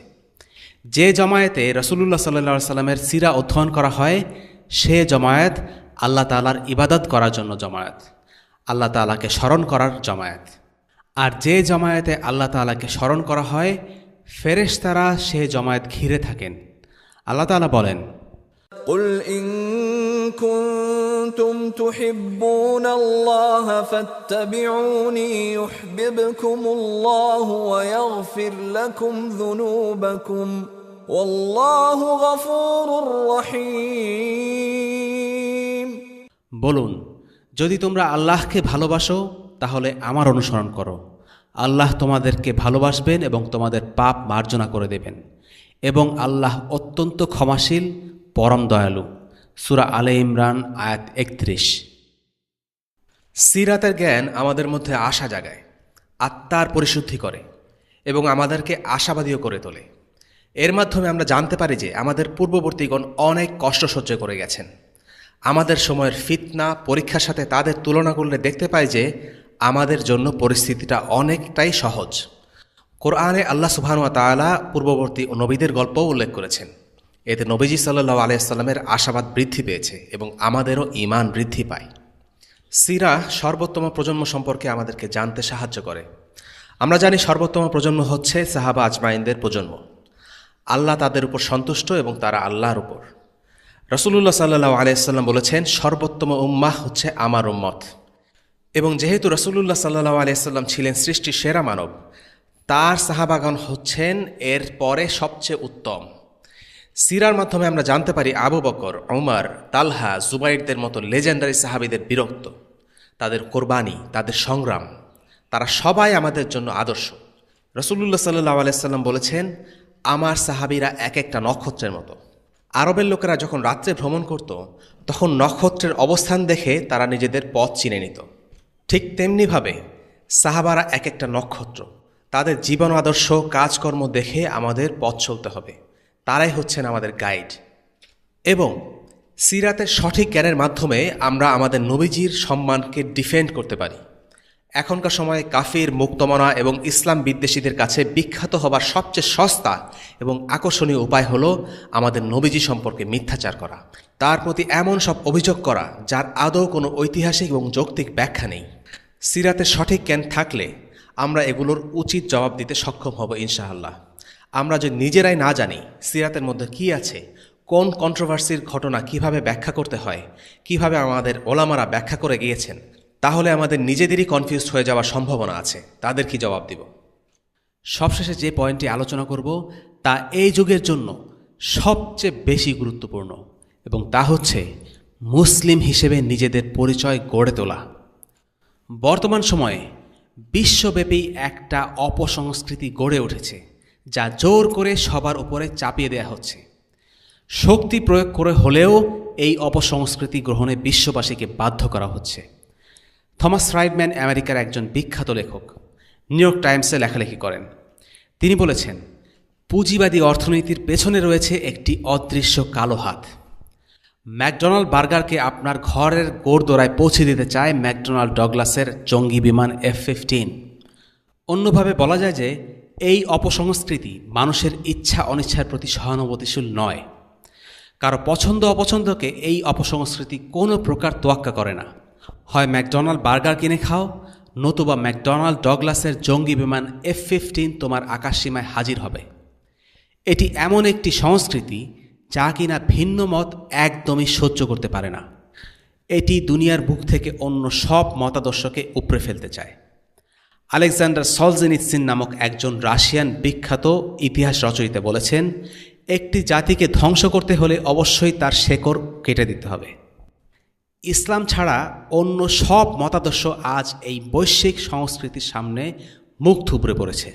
[SPEAKER 2] যে জমায়েতে রাসূলুল্লাহ সাল্লাল্লাহু আলাইহি ওয়াসাল্লামের সিরাহ অধ্যয়ন করা হয় সে জমায়েত আল্লাহ তাআলার ইবাদত করার জন্য জমায়েত, আল্লাহ তাআলাকে স্মরণ করার জমায়েত। আর যে জমায়েতে আল্লাহ তাআলাকে স্মরণ করা হয় ফেরেশতারা সে জমায়েত ঘিরে থাকেন। আল্লাহ তাআলা বলেন,
[SPEAKER 3] قل إن كنتم تحبون الله فاتبعوني يحببكم الله ويغفر لكم ذنوبكم والله غفور رحيم।
[SPEAKER 2] বলুন, যদি তোমরা আল্লাহকে ভালোবাসো তাহলে আমার অনুসরণ করো। আল্লাহ তোমাদেরকে ভালোবাসবেন এবং তোমাদের পাপ মার্জনা করে দেবেন, এবং আল্লাহ অত্যন্ত ক্ষমাশীল, পরম দয়ালু। সূরা আলে ইমরান আয়াত 31। সিরাতের জ্ঞান আমাদের মধ্যে আশা জাগায়, আত্মার পরিশুদ্ধি করে এবং আমাদেরকে আশাবাদীও করে তোলে। এর মাধ্যমে আমরা জানতে পারি যে আমাদের পূর্ববর্তীগণ অনেক কষ্ট সহ্য করে গেছেন। আমাদের সময়ের ফিতনা পরীক্ষার সাথে তাদের তুলনা করলে দেখতে পাই যে আমাদের জন্য পরিস্থিতিটা অনেকটাই সহজ। কোরআনে আল্লাহ সুবহানাহু ওয়া তাআলা পূর্ববর্তী নবীদের গল্পও উল্লেখ করেছেন। এতে নবীজি সাল্লাল্লাহু আলাইহি ওয়াসাল্লামের আশাবাদ বৃদ্ধি পেয়েছে এবং আমাদেরও ঈমান বৃদ্ধি পায়। সিরা সর্বোত্তম প্রজন্ম সম্পর্কে আমাদেরকে জানতে সাহায্য করে। আমরা জানি সর্বোত্তম প্রজন্ম হচ্ছে সাহাবা আজমাইনদের প্রজন্ম। আল্লাহ তাদের উপর সন্তুষ্ট এবং তারা আল্লাহর উপর। রাসূলুল্লাহ সাল্লাল্লাহু আলাইহি ওয়াসাল্লাম বলেছেন, সর্বোত্তম উম্মাহ হচ্ছে আমার উম্মত। এবং যেহেতু রাসূলুল্লাহ সাল্লাল্লাহু আলাইহি ওয়াসাল্লাম ছিলেন সৃষ্টির সেরা মানব, তার সাহাবাগণ হচ্ছেন এর পরে সবচেয়ে উত্তম। সিরার মাধ্যমে আমরা জানতে পারি আবু বকর, ওমর, তালহা, জুবাইরদের মতো লেজেন্ডারি সাহাবীদের বীরত্ব, তাদের কোরবানি, তাদের সংগ্রাম, তারা সবাই আমাদের জন্য আদর্শ। রাসূলুল্লাহ সাল্লাল্লাহু আলাইহি ওয়াসাল্লাম বলেছেন, আমার সাহাবীরা এক একটা নক্ষত্রের মতো। আরবের লোকেরা যখন রাত্রে ভ্রমণ করত তখন নক্ষত্রের অবস্থান দেখে তারা নিজেদের পথ চিনে নিত। ঠিক তেমনিভাবে সাহাবারা এক একটা নক্ষত্র। তাদের জীবন আদর্শ, কাজকর্ম দেখে আমাদের পথ চলতে হবে। তারাই হচ্ছেন আমাদের গাইড। এবং সিরাতের সঠিক জ্ঞানের মাধ্যমে আমরা আমাদের নবীজির সম্মানকে ডিফেন্ড করতে পারি। এখনকার সময়ে কাফির, মুক্তমনা এবং ইসলাম বিদ্বেষীদের কাছে বিখ্যাত হবার সবচেয়ে সস্তা এবং আকর্ষণীয় উপায় হলো আমাদের নবীজি সম্পর্কে মিথ্যাচার করা, তার প্রতি এমন সব অভিযোগ করা যার আদৌ কোনো ঐতিহাসিক এবং যৌক্তিক ব্যাখ্যা নেই। সিরাতের সঠিক জ্ঞান থাকলে আমরা এগুলোর উচিত জবাব দিতে সক্ষম হব ইনশাআল্লাহ। আমরা যে নিজেরাই না জানি সিরাতের মধ্যে কি আছে, কোন কন্ট্রোভার্সির ঘটনা কিভাবে ব্যাখ্যা করতে হয়, কিভাবে আমাদের ওলামারা ব্যাখ্যা করে গিয়েছেন, তাহলে আমাদের নিজেদেরই কনফিউজড হয়ে যাওয়ার সম্ভাবনা আছে। তাদের কি জবাব দিব? সবশেষে যে পয়েন্টটি আলোচনা করব তা এই যুগের জন্য সবচেয়ে বেশি গুরুত্বপূর্ণ, এবং তা হচ্ছে মুসলিম হিসেবে নিজেদের পরিচয় গড়ে তোলা। বর্তমান সময়ে বিশ্বব্যাপী একটা অপসংস্কৃতি গড়ে উঠেছে যা জোর করে সবার উপরে চাপিয়ে দেয়া হচ্ছে। শক্তি প্রয়োগ করে হলেও এই অপসংস্কৃতি গ্রহণে বিশ্ববাসীকে বাধ্য করা হচ্ছে। থমাস ফ্রাইডম্যান আমেরিকার একজন বিখ্যাত লেখক, নিউ ইয়র্ক টাইমসে লেখালেখি করেন। তিনি বলেছেন, পুঁজিবাদী অর্থনীতির পেছনে রয়েছে একটি অদৃশ্য কালো হাত। ম্যাকডোনাল্ড বার্গারকে আপনার ঘরের গোড়দোড়ায় পৌঁছে দিতে চায় ম্যাকডোনাল্ড ডগলাসের জঙ্গি বিমান F-15। অন্যভাবে বলা যায় যে এই অপসংস্কৃতি মানুষের ইচ্ছা অনিচ্ছার প্রতি সহানুভূতিশীল নয়। কারো পছন্দ অপছন্দকে এই অপসংস্কৃতি কোনো প্রকার তোয়াক্কা করে না। হয় ম্যাকডোনাল্ড বার্গার কিনে খাও, নতুবা ম্যাকডোনাল্ড ডগলাসের জঙ্গি বিমান F-15 তোমার আকাশসীমায় হাজির হবে। এটি এমন একটি সংস্কৃতি যা কিনা ভিন্ন মত একদমই সহ্য করতে পারে না। এটি দুনিয়ার বুক থেকে অন্য সব মতাদর্শকে উপড়ে ফেলতে চায়। আলেকজান্ডার সলজেনিৎসিন নামক একজন রাশিয়ান বিখ্যাত ইতিহাস রচয়িতা বলেছেন, একটি জাতিকে ধ্বংস করতে হলে অবশ্যই তার শেকড় কেটে দিতে হবে। ইসলাম ছাড়া অন্য সব মতাদর্শ আজ এই বৈশ্বিক সংস্কৃতির সামনে মুখ থুবড়ে পড়েছে।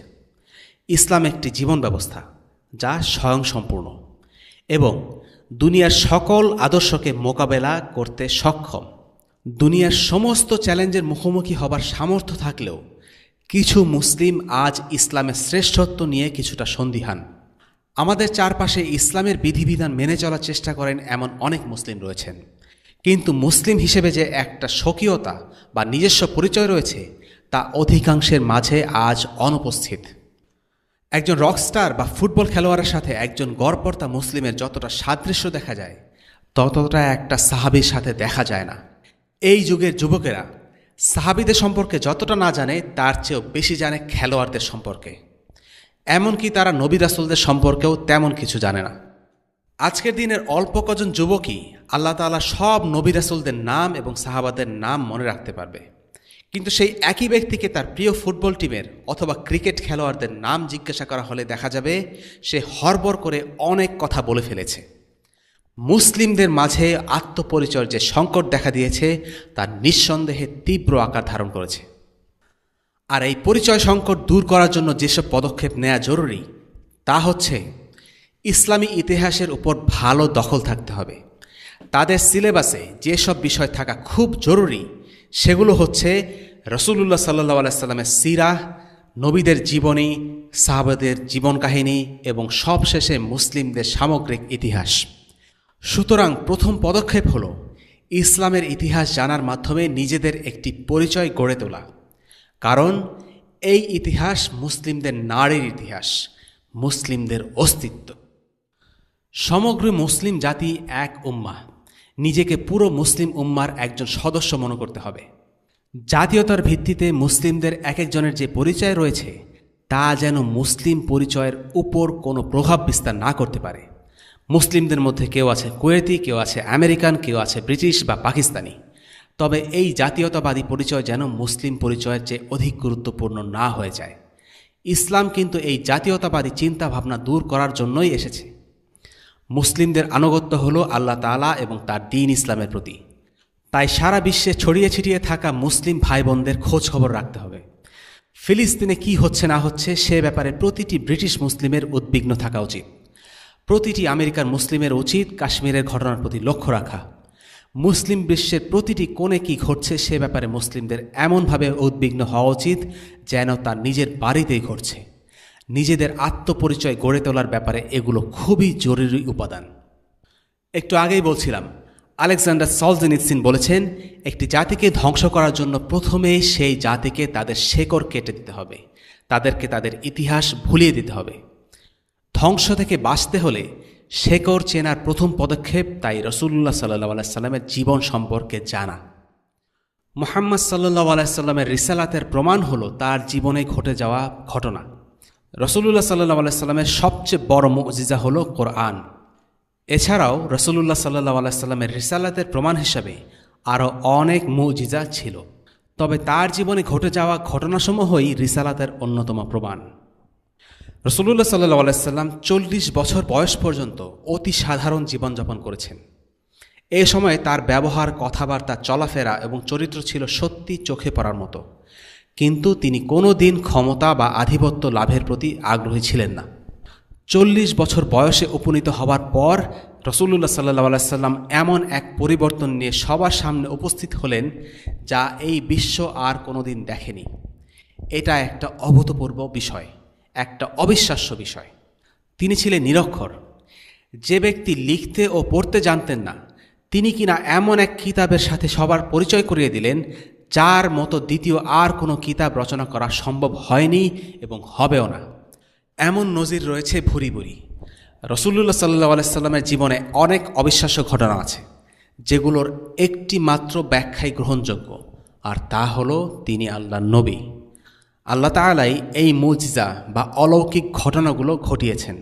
[SPEAKER 2] ইসলাম একটি জীবন ব্যবস্থা যা স্বয়ংসম্পূর্ণ এবং দুনিয়ার সকল আদর্শকে মোকাবেলা করতে সক্ষম। দুনিয়ার সমস্ত চ্যালেঞ্জের মুখোমুখি হবার সামর্থ্য থাকলেও কিছু মুসলিম আজ ইসলামের শ্রেষ্ঠত্ব নিয়ে কিছুটা সন্দিহান। আমাদের চারপাশে ইসলামের বিধিবিধান মেনে চলার চেষ্টা করেন এমন অনেক মুসলিম রয়েছেন, কিন্তু মুসলিম হিসেবে যে একটা স্বকীয়তা বা নিজস্ব পরিচয় রয়েছে তা অধিকাংশের মাঝে আজ অনুপস্থিত। একজন রকস্টার বা ফুটবল খেলোয়াড়ের সাথে একজন গড়পড়তা মুসলিমের যতটা সাদৃশ্য দেখা যায় ততটা একটা সাহাবীর সাথে দেখা যায় না। এই যুগের যুবকেরা সাহাবীদের সম্পর্কে যতটা না জানে তার চেয়েও বেশি জানে খেলোয়াড়দের সম্পর্কে। এমনকি তারা নবী রাসূলদের সম্পর্কেও তেমন কিছু জানে না। আজকের দিনের অল্প কজন যুবকই আল্লাহ তাআলা সব নবী রাসূলদের নাম এবং সাহাবাদের নাম মনে রাখতে পারবে, কিন্তু সেই একই ব্যক্তিকে তার প্রিয় ফুটবল টিমের অথবা ক্রিকেট খেলোয়াড়দের নাম জিজ্ঞাসা করা হলে দেখা যাবে সে হড়বড় করে অনেক কথা বলে ফেলেছে। মুসলিমদের মাঝে আত্মপরিচয়ের যে সংকট দেখা দিয়েছে তা নিঃসন্দেহে তীব্র আকার ধারণ করেছে। আর এই পরিচয় সংকট দূর করার জন্য যেসব পদক্ষেপ নেওয়া জরুরি তা হচ্ছে ইসলামী ইতিহাসের উপর ভালো দখল থাকতে হবে। তাদের সিলেবাসে যেসব বিষয় থাকা খুব জরুরি সেগুলো হচ্ছে রাসূলুল্লাহ সাল্লাল্লাহু আলাইহি সাল্লামের সিরাহ, নবীদের জীবনী, সাহাবাদের জীবন কাহিনী এবং সবশেষে মুসলিমদের সামগ্রিক ইতিহাস। সুতরাং প্রথম পদক্ষেপ হল ইসলামের ইতিহাস জানার মাধ্যমে নিজেদের একটি পরিচয় গড়ে তোলা, কারণ এই ইতিহাস মুসলিমদের নাড়ির ইতিহাস, মুসলিমদের অস্তিত্ব। সমগ্র মুসলিম জাতি এক উম্মাহ, নিজেকে পুরো মুসলিম উম্মার একজন সদস্য মনে করতে হবে। জাতীয়তার ভিত্তিতে মুসলিমদের এক একজনের যে পরিচয় রয়েছে তা যেন মুসলিম পরিচয়ের উপর কোনো প্রভাব বিস্তার না করতে পারে। মুসলিমদের মধ্যে কেউ আছে কুয়েতি, কেউ আছে আমেরিকান, কেউ আছে ব্রিটিশ বা পাকিস্তানি, তবে এই জাতীয়তাবাদী পরিচয় যেন মুসলিম পরিচয়ের চেয়ে অধিক গুরুত্বপূর্ণ না হয়ে যায়। ইসলাম কিন্তু এই জাতীয়তাবাদী চিন্তাভাবনা দূর করার জন্যই এসেছে। মুসলিমদের আনুগত্য হল আল্লাহ তাআলা এবং তার দ্বীন ইসলামের প্রতি। তাই সারা বিশ্বে ছড়িয়ে ছিটিয়ে থাকা মুসলিম ভাই বোনদের খোঁজ খবর রাখতে হবে। ফিলিস্তিনে কি হচ্ছে না হচ্ছে সে ব্যাপারে প্রতিটি ব্রিটিশ মুসলিমের উদ্বিগ্ন থাকা উচিত। প্রতিটি আমেরিকান মুসলিমের উচিত কাশ্মীরের ঘটনার প্রতি লক্ষ্য রাখা। মুসলিম বিশ্বের প্রতিটি কোণে কি ঘটছে সে ব্যাপারে মুসলিমদের এমনভাবে উদ্বিগ্ন হওয়া উচিত যেন তার নিজের বাড়িতেই ঘটছে। নিজেদের আত্মপরিচয় গড়ে তোলার ব্যাপারে এগুলো খুবই জরুরি উপাদান। একটু আগেই বলছিলাম, আলেকজান্ডার সলজেনিৎসিন বলেছেন, একটি জাতিকে ধ্বংস করার জন্য প্রথমেই সেই জাতিকে তাদের শেকড় কেটে দিতে হবে, তাদেরকে তাদের ইতিহাস ভুলিয়ে দিতে হবে। ধ্বংস থেকে বাঁচতে হলে শেকড় চেনার প্রথম পদক্ষেপ তাই রাসূলুল্লাহ সাল্লাল্লাহু আলাইহি সাল্লামের জীবন সম্পর্কে জানা। মুহাম্মদ সাল্লাল্লাহু আলাইহি সাল্লামের রিসালাতের প্রমাণ হলো তার জীবনে ঘটে যাওয়া ঘটনা। রাসূলুল্লাহ সাল্লাল্লাহু আলাইহি সাল্লামের সবচেয়ে বড় মুজিজা হলো কোরআন। এছাড়াও রাসূলুল্লাহ সাল্লাল্লাহু আলাইহি সাল্লামের রিসালাতের প্রমাণ হিসাবে আরও অনেক মুজিজা ছিল, তবে তার জীবনে ঘটে যাওয়া ঘটনাসমূহই রিসালাতের অন্যতম প্রমাণ। রাসূলুল্লাহ সাল্লাল্লাহু আলাইহি সাল্লাম 40 বছর বয়স পর্যন্ত অতি সাধারণ জীবনযাপন করেছেন। এ সময় তার ব্যবহার, কথাবার্তা, চলাফেরা এবং চরিত্র ছিল সত্যি চোখে পড়ার মতো, কিন্তু তিনি কোনো দিন ক্ষমতা বা আধিপত্য লাভের প্রতি আগ্রহী ছিলেন না। 40 বছর বয়সে উপনীত হওয়ার পর রাসূলুল্লাহ সাল্লাল্লাহু আলাইহি সাল্লাম এমন এক পরিবর্তন নিয়ে সবার সামনে উপস্থিত হলেন যা এই বিশ্ব আর কোনোদিন দেখেনি। এটা একটা অভূতপূর্ব বিষয়, একটা অবিশ্বাস্য বিষয়। তিনি ছিলেন নিরক্ষর। যে ব্যক্তি লিখতে ও পড়তে জানতেন না, তিনি কিনা এমন এক কিতাবের সাথে সবার পরিচয় করিয়ে দিলেন যার মতো দ্বিতীয় আর কোনো কিতাব রচনা করা সম্ভব হয়নি এবং হবেও না। এমন নজির রয়েছে ভুরি ভুরি। রাসূলুল্লাহ সাল্লাল্লাহু আলাইহি সাল্লামের জীবনে অনেক অবিশ্বাস্য ঘটনা আছে যেগুলোর একটি মাত্র ব্যাখ্যাই গ্রহণযোগ্য, আর তা হলো তিনি আল্লাহর নবী। আল্লাহ তাআলাই এই মুজিজা বা অলৌকিক ঘটনাগুলো ঘটিয়েছেন।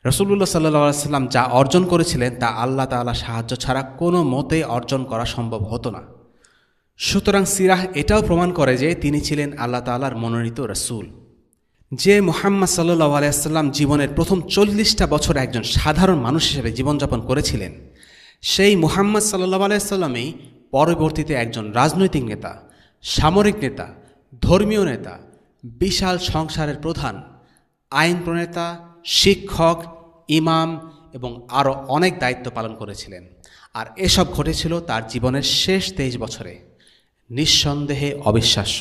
[SPEAKER 2] রাসূলুল্লাহ সাল্লাল্লাহু আলাইহি সাল্লাম যা অর্জন করেছিলেন তা আল্লাহ তাআলার সাহায্য ছাড়া কোনো মতেই অর্জন করা সম্ভব হতো না। সুতরাং সিরাহ এটাও প্রমাণ করে যে তিনি ছিলেন আল্লাহ তাআলার মনোনীত রাসূল। যে মুহাম্মদ সাল্লাল্লাহু আলাইহি সাল্লাম জীবনের প্রথম 40টা বছর একজন সাধারণ মানুষ হিসেবে জীবনযাপন করেছিলেন, সেই মুহাম্মদ সাল্লাল্লাহু আলাইহি সাল্লামই পরবর্তীতে একজন রাজনৈতিক নেতা, সামরিক নেতা, ধর্মীয় নেতা, বিশাল সংসারের প্রধান, আইন প্রণেতা, শিক্ষক, ইমাম এবং আরও অনেক দায়িত্ব পালন করেছিলেন। আর এসব ঘটেছিল তার জীবনের শেষ 23 বছরে। নিঃসন্দেহে অবিশ্বাস্য।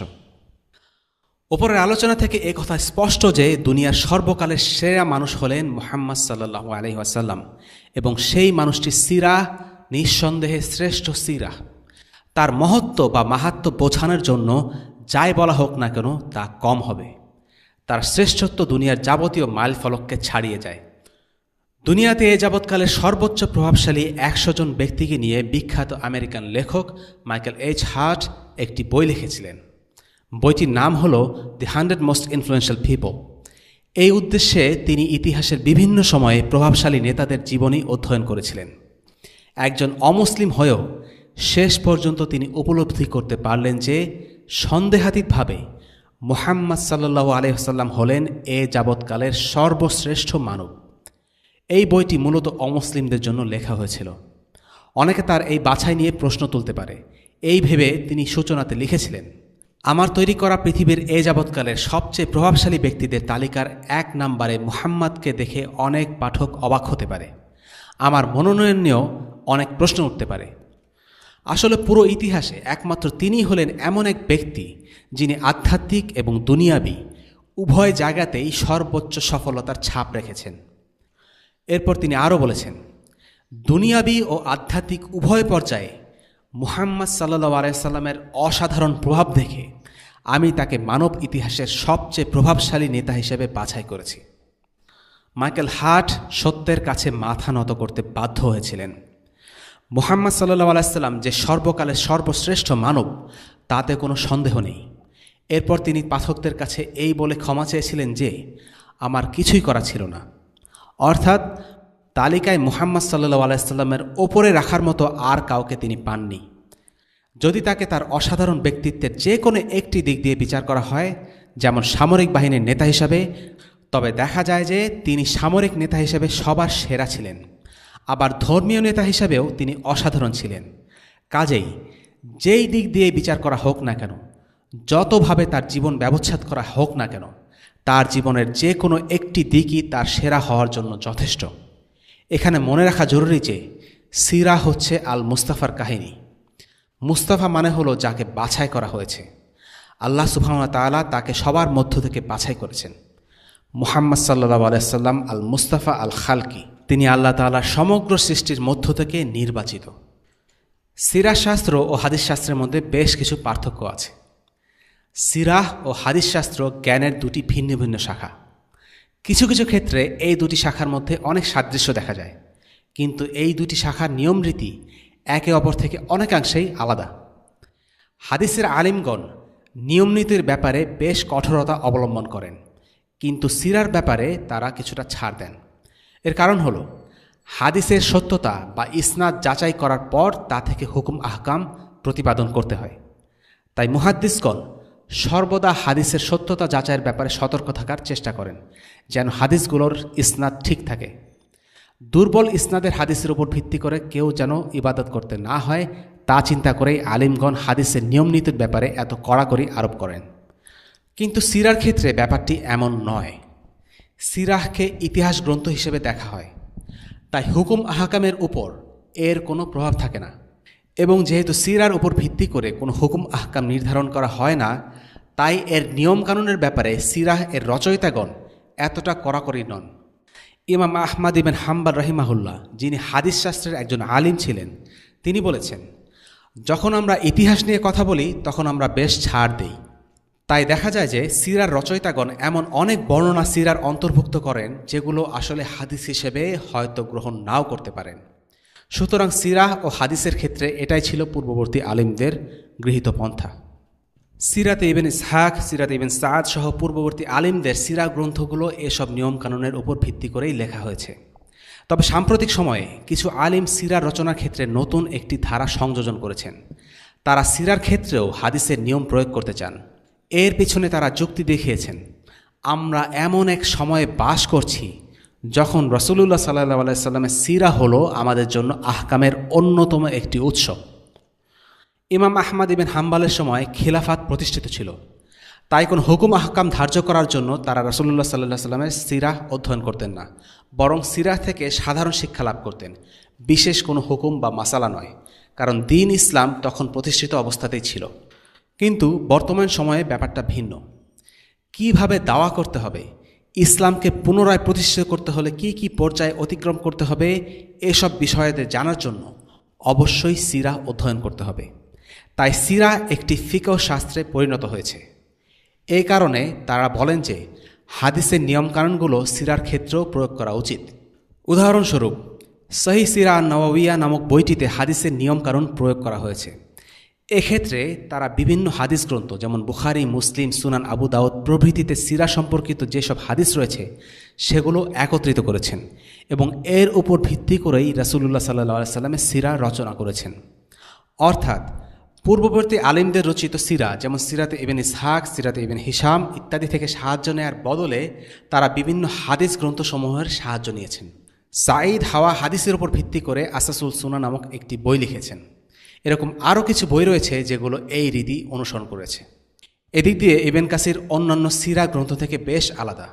[SPEAKER 2] ওপরের আলোচনা থেকে এ কথা স্পষ্ট যে দুনিয়ার সর্বকালের সেরা মানুষ হলেন মুহাম্মদ সাল্লাল্লাহু আলাইহি ওয়াসাল্লাম, এবং সেই মানুষটি সিরাহ নিঃসন্দেহে শ্রেষ্ঠ সিরাহ। তার মহত্ব বা মাহাত্ম্য বোঝানোর জন্য যাই বলা হোক না কেন তা কম হবে। তার শ্রেষ্ঠত্ব দুনিয়ার যাবতীয় মাইল ফলককে ছাড়িয়ে যায়। দুনিয়াতে এ যাবৎকালের সর্বোচ্চ প্রভাবশালী 100 জন ব্যক্তিকে নিয়ে বিখ্যাত আমেরিকান লেখক মাইকেল এইচ হার্ট একটি বই লিখেছিলেন। বইটির নাম হল দ্য 100 মোস্ট ইনফ্লুয়েন্সিয়াল পিপল। এই উদ্দেশ্যে তিনি ইতিহাসের বিভিন্ন সময়ে প্রভাবশালী নেতাদের জীবনী অধ্যয়ন করেছিলেন। একজন অমুসলিম হয়েও শেষ পর্যন্ত তিনি উপলব্ধি করতে পারলেন যে সন্দেহাতীতভাবে মুহাম্মদ সাল্লাল্লাহু আলাইহি ওয়াসাল্লাম হলেন এ যাবৎকালের সর্বশ্রেষ্ঠ মানব। এই বইটি মূলত অমুসলিমদের জন্য লেখা হয়েছিল। অনেকে তার এই বাছাই নিয়ে প্রশ্ন তুলতে পারে। এই ভেবে তিনি সূচনাতে লিখেছিলেন, আমার তৈরি করা পৃথিবীর এ যাবৎকালের সবচেয়ে প্রভাবশালী ব্যক্তিদের তালিকার 1 নম্বরে মুহাম্মদকে দেখে অনেক পাঠক অবাক হতে পারে। আমার মনোনয়ন নিয়েও অনেক প্রশ্ন উঠতে পারে। আসলে পুরো ইতিহাসে একমাত্র তিনিই হলেন এমন এক ব্যক্তি যিনি আধ্যাত্মিক এবং দুনিয়াবি উভয় জায়গাতেই সর্বোচ্চ সফলতার ছাপ রেখেছেন। এরপর তিনি আরও বলেছেন, দুনিয়াবি ও আধ্যাত্মিক উভয় পর্যায়ে মুহাম্মদ সাল্লাল্লাহু আলাইহি ওয়াসাল্লামের অসাধারণ প্রভাব দেখে আমি তাকে মানব ইতিহাসের সবচেয়ে প্রভাবশালী নেতা হিসেবে বাছাই করেছি। মাইকেল হার্ট সত্যের কাছে মাথা নত করতে বাধ্য হয়েছিলেন। মুহাম্মদ সাল্লাল্লাহু আলাইহি ওয়াসাল্লাম যে সর্বকালের সর্বশ্রেষ্ঠ মানব তাতে কোনো সন্দেহ নেই। এরপর তিনি পাঠকদের কাছে এই বলে ক্ষমা চেয়েছিলেন যে আমার কিছুই করা ছিল না, অর্থাৎ তালিকায় মুহাম্মদ সাল্লাল্লাহু আলাইহি ওয়াসাল্লামের ওপরে রাখার মতো আর কাউকে তিনি পাননি। যদি তাকে তার অসাধারণ ব্যক্তিত্বের যে কোনো একটি দিক দিয়ে বিচার করা হয়, যেমন সামরিক বাহিনীর নেতা হিসাবে, তবে দেখা যায় যে তিনি সামরিক নেতা হিসেবে সবার সেরা ছিলেন। আবার ধর্মীয় নেতা হিসাবেও তিনি অসাধারণ ছিলেন। কাজেই যেই দিক দিয়ে বিচার করা হোক না কেন, যতভাবে তার জীবন ব্যবচ্ছেদ করা হোক না কেন, তার জীবনের যে কোনো একটি দিকই তার সেরা হওয়ার জন্য যথেষ্ট। এখানে মনে রাখা জরুরি যে সিরা হচ্ছে আল মুস্তাফার কাহিনী। মুস্তাফা মানে হলো যাকে বাছাই করা হয়েছে। আল্লাহ সুবহানাহু ওয়া তাআলা তাকে সবার মধ্য থেকে বাছাই করেছেন। মুহাম্মদ সাল্লাল্লাহু আলাইহি ওয়াসাল্লাম আল মুস্তাফা আল খালকি, তিনি আল্লাহ তাআলার সমগ্র সৃষ্টির মধ্য থেকে নির্বাচিত। সিরাহ শাস্ত্র ও হাদিস শাস্ত্রের মধ্যে বেশ কিছু পার্থক্য আছে। সিরাহ ও হাদিস শাস্ত্র জ্ঞানের দুটি ভিন্ন ভিন্ন শাখা। কিছু কিছু ক্ষেত্রে এই দুটি শাখার মধ্যে অনেক সাদৃশ্য দেখা যায়, কিন্তু এই দুটি শাখার নিয়ম রীতি একে অপর থেকে অনেকাংশেই আলাদা। হাদিসের আলিমগণ নিয়মনীতির ব্যাপারে বেশ কঠোরতা অবলম্বন করেন, কিন্তু সিরার ব্যাপারে তারা কিছুটা ছাড় দেন। এর কারণ হলো হাদিসের সত্যতা বা ইসনাদ যাচাই করার পর তা থেকে হুকুম আহকাম প্রতিপাদন করতে হয়। তাই মুহাদ্দিসগণ সর্বদা হাদিসের সত্যতা যাচাইয়ের ব্যাপারে সতর্ক থাকার চেষ্টা করেন, যেন হাদিসগুলোর ইসনাদ ঠিক থাকে। দুর্বল ইসনাদের হাদিসের উপর ভিত্তি করে কেউ যেন ইবাদত করতে না হয়, তা চিন্তা করেই আলিমগণ হাদিসের নিয়মনীতির ব্যাপারে এত কড়াকড়ি আরোপ করেন। কিন্তু সিরার ক্ষেত্রে ব্যাপারটি এমন নয়। সিরাহকে ইতিহাস গ্রন্থ হিসেবে দেখা হয়, তাই হুকুম আহকামের উপর এর কোনো প্রভাব থাকে না। এবং যেহেতু সিরার উপর ভিত্তি করে কোনো হুকুম আহকাম নির্ধারণ করা হয় না, তাই এর নিয়মকানুনের ব্যাপারে সিরাহ এর রচয়িতাগণ এতটা কড়াকড়ি নন। ইমাম আহমদ ইবনে হাম্বল রাহিমাহুল্লাহ, যিনি হাদিস শাস্ত্রের একজন আলিম ছিলেন, তিনি বলেছেন, যখন আমরা ইতিহাস নিয়ে কথা বলি তখন আমরা বেশ ছাড় দেই। তাই দেখা যায় যে সিরার রচয়িতাগণ এমন অনেক বর্ণনা সিরার অন্তর্ভুক্ত করেন যেগুলো আসলে হাদিস হিসেবে হয়তো গ্রহণ নাও করতে পারেন। সুতরাং সিরাহ ও হাদিসের ক্ষেত্রে এটাই ছিল পূর্ববর্তী আলিমদের গৃহীত পন্থা। সিরাতে ইবনে ইসহাক, সিরাতে ইবনে সাদ সহ পূর্ববর্তী আলিমদের সিরা গ্রন্থগুলো এসব নিয়মকানুনের উপর ভিত্তি করেই লেখা হয়েছে। তবে সাম্প্রতিক সময়ে কিছু আলিম সিরা রচনার ক্ষেত্রে নতুন একটি ধারা সংযোজন করেছেন। তারা সিরার ক্ষেত্রেও হাদিসের নিয়ম প্রয়োগ করতে চান। এর পিছনে তারা যুক্তি দেখিয়েছেন, আমরা এমন এক সময়ে বাস করছি যখন রাসূলুল্লাহ সাল্লাল্লাহু আলাইহি ওয়াসাল্লামের সিরা হলো আমাদের জন্য আহকামের অন্যতম একটি উৎস। ইমাম আহমদ ইবনে হাম্বলের সময় খিলাফাত প্রতিষ্ঠিত ছিল, তাই কোনো হুকুম আহকাম ধার্য করার জন্য তারা রাসূলুল্লাহ সাল্লাল্লাহু আলাইহি ওয়াসাল্লামের সিরাহ অধ্যয়ন করতেন না, বরং সিরাহ থেকে সাধারণ শিক্ষা লাভ করতেন, বিশেষ কোনো হুকুম বা মাসালা নয়, কারণ দ্বীন ইসলাম তখন প্রতিষ্ঠিত অবস্থাতেই ছিল। কিন্তু বর্তমান সময়ে ব্যাপারটা ভিন্ন। কিভাবে দাওয়া করতে হবে, ইসলামকে পুনরায় প্রতিষ্ঠিত করতে হলে কি কি পর্যায়ে অতিক্রম করতে হবে, এসব বিষয়দের জানার জন্য অবশ্যই সিরাহ অধ্যয়ন করতে হবে। তাই সিরাহ একটি ফিকহ শাস্ত্রে পরিণত হয়েছে। এই কারণে তারা বলেন যে হাদিসের নিয়মকানুনগুলো সিরার ক্ষেত্রেও প্রয়োগ করা উচিত। উদাহরণস্বরূপ, সহিহ সিরা নওয়াবিয়া নামক বইটিতে হাদিসের নিয়মকানুন প্রয়োগ করা হয়েছে। এক্ষেত্রে তারা বিভিন্ন হাদিস গ্রন্থ যেমন বুখারী, মুসলিম, সুনান আবু দাউদ প্রভৃতিতে সিরা সম্পর্কিত যেসব হাদিস রয়েছে সেগুলো একত্রিত করেছেন এবং এর উপর ভিত্তি করেই রাসূলুল্লাহ সাল্লাল্লাহু আলাইহি সাল্লামের সিরা রচনা করেছেন। অর্থাৎ পূর্ববর্তী আলিমদের রচিত সিরা যেমন সিরাতে ইবনে ইসহাক, সিরাতে ইবনে হিশাম ইত্যাদি থেকে সাহায্য নেয়ার বদলে তারা বিভিন্ন হাদিস গ্রন্থসমূহের সাহায্য নিয়েছেন। সাঈদ হাওয়া হাদিসের উপর ভিত্তি করে আসাসুল সুনা নামক একটি বই লিখেছেন। এরকম আরও কিছু বই রয়েছে যেগুলো এই রীতি অনুসরণ করেছে। এদিক দিয়ে ইবন কাসির অন্যান্য সিরা গ্রন্থ থেকে বেশ আলাদা,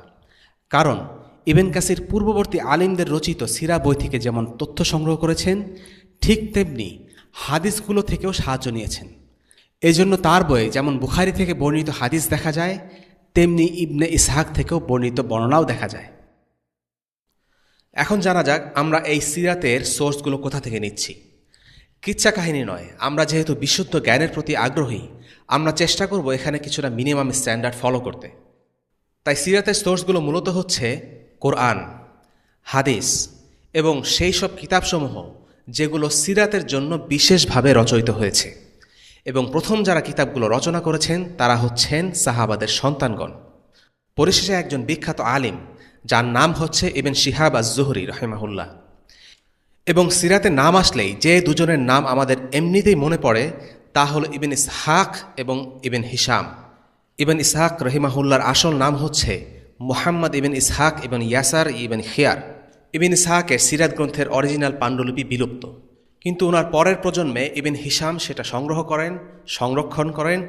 [SPEAKER 2] কারণ ইবন কাসির পূর্ববর্তী আলিমদের রচিত সিরা বই থেকে যেমন তথ্য সংগ্রহ করেছেন, ঠিক তেমনি হাদিসগুলো থেকেও সাহায্য নিয়েছেন। এজন্য তার বইয়ে যেমন বুখারী থেকে বর্ণিত হাদিস দেখা যায়, তেমনি ইবনে ইসহাক থেকেও বর্ণিত বর্ণনাও দেখা যায়। এখন জানা যাক আমরা এই সিরাতের সোর্সগুলো কোথা থেকে নিচ্ছি। কিচ্ছা কাহিনী নয়, আমরা যেহেতু বিশুদ্ধ জ্ঞানের প্রতি আগ্রহী, আমরা চেষ্টা করব এখানে কিছুটা মিনিমাম স্ট্যান্ডার্ড ফলো করতে। তাই সিরাতের সোর্সগুলো মূলত হচ্ছে কোরআন, হাদিস এবং সেই সব কিতাবসমূহ যেগুলো সিরাতের জন্য বিশেষভাবে রচয়িত হয়েছে। এবং প্রথম যারা কিতাবগুলো রচনা করেছেন তারা হচ্ছেন সাহাবাদের সন্তানগণ। পরিশেষে একজন বিখ্যাত আলিম যার নাম হচ্ছে ইবন শিহাব আজ-জুহরি রাহিমাহুল্লাহ। এবং সিরাতে নাম আসলেই যে দুজনের নাম আমাদের এমনিতেই মনে পড়ে তা হলো ইবন ইসহাক এবং ইবন হিশাম। ইবন ইসহাক রহিমাহুল্লাহর আসল নাম হচ্ছে মুহাম্মদ ইবন ইসহাক ইবন ইয়াসার ইবন খিয়ার। ইবন ইসহাকের সিরাত গ্রন্থের অরিজিনাল পাণ্ডুলিপি বিলুপ্ত, কিন্তু ওনার পরের প্রজন্মে ইবন হিশাম সেটা সংগ্রহ করেন, সংরক্ষণ করেন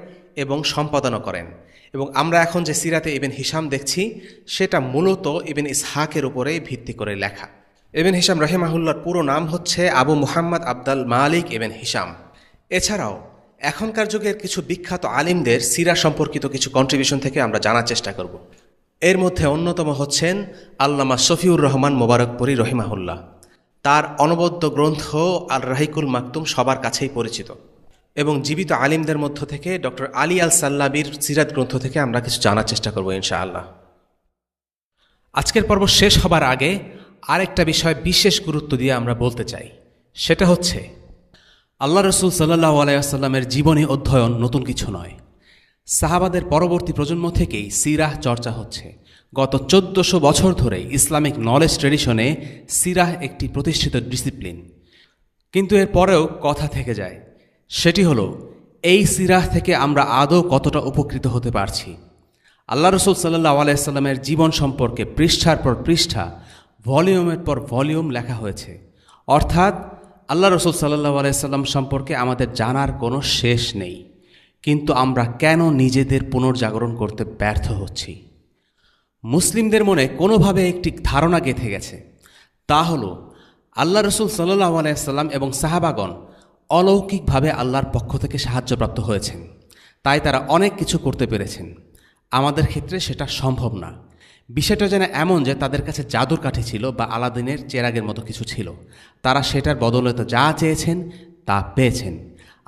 [SPEAKER 2] এবং সম্পাদনা করেন। এবং আমরা এখন যে সিরাতে ইবন হিশাম দেখছি সেটা মূলত ইবন ইসহাকের উপরেই ভিত্তি করে লেখা। ইবন হিশাম রাহিমাহুল্লাহর পুরো নাম হচ্ছে আবু মুহাম্মদ আবদাল মালিক ইবন হিশাম। এছাড়াও এখনকার যুগের কিছু বিখ্যাত আলিমদের সিরা সম্পর্কিত কিছু কন্ট্রিবিউশন থেকে আমরা জানার চেষ্টা করব। এর মধ্যে অন্যতম হচ্ছেন আল্লামা শফিউর রহমান মোবারকপুরী রহিমাহুল্লাহ। তার অনবদ্য গ্রন্থ আল রাহিকুল মাকতুম সবার কাছেই পরিচিত। এবং জীবিত আলিমদের মধ্য থেকে ডক্টর আলী আল সাল্লাবির সিরাত গ্রন্থ থেকে আমরা কিছু জানার চেষ্টা করব ইনশাআল্লাহ। আজকের পর্ব শেষ হবার আগে আরেকটা বিষয় বিশেষ গুরুত্ব দিয়ে আমরা বলতে চাই, সেটা হচ্ছে আল্লাহ রসুল সাল্লাল্লাহু আলাইহি ওয়াসাল্লামের জীবনী অধ্যয়ন নতুন কিছু নয়। সাহাবাদের পরবর্তী প্রজন্ম থেকেই সিরাহ চর্চা হচ্ছে। গত 1400 বছর ধরে ইসলামিক নলেজ ট্রেডিশনে সিরাহ একটি প্রতিষ্ঠিত ডিসিপ্লিন। কিন্তু এর পরেও কথা থেকে যায়, সেটি হলো এই সিরাহ থেকে আমরা আদৌ কতটা উপকৃত হতে পারছি। আল্লাহ রসুল সাল্লাল্লাহু আলাইহি ওয়াসাল্লামের জীবন সম্পর্কে পৃষ্ঠার পর পৃষ্ঠা, ভলিউমের পর ভলিউম লেখা হয়েছে। অর্থাৎ আল্লাহ রসুল সাল্লাল্লাহু আলাইহি ওয়াসাল্লাম সম্পর্কে আমাদের জানার কোনো শেষ নেই। কিন্তু আমরা কেন নিজেদের পুনর্জাগরণ করতে ব্যর্থ হচ্ছি? মুসলিমদের মনে কোনোভাবে একটি ধারণা গেঁথে গেছে, তা হলো আল্লাহ রসুল সাল্লাল্লাহু আলাইহি ওয়াসাল্লাম এবং সাহাবাগণ অলৌকিকভাবে আল্লাহর পক্ষ থেকে সাহায্যপ্রাপ্ত হয়েছেন, তাই তারা অনেক কিছু করতে পেরেছেন। আমাদের ক্ষেত্রে সেটা সম্ভব না। বিষয়টা যেন এমন যে তাদের কাছে জাদুর কাঠি ছিল বা আলাদিনের চেরাগের মতো কিছু ছিল, তারা সেটার বদৌলতে যা চেয়েছেন তা পেয়েছেন।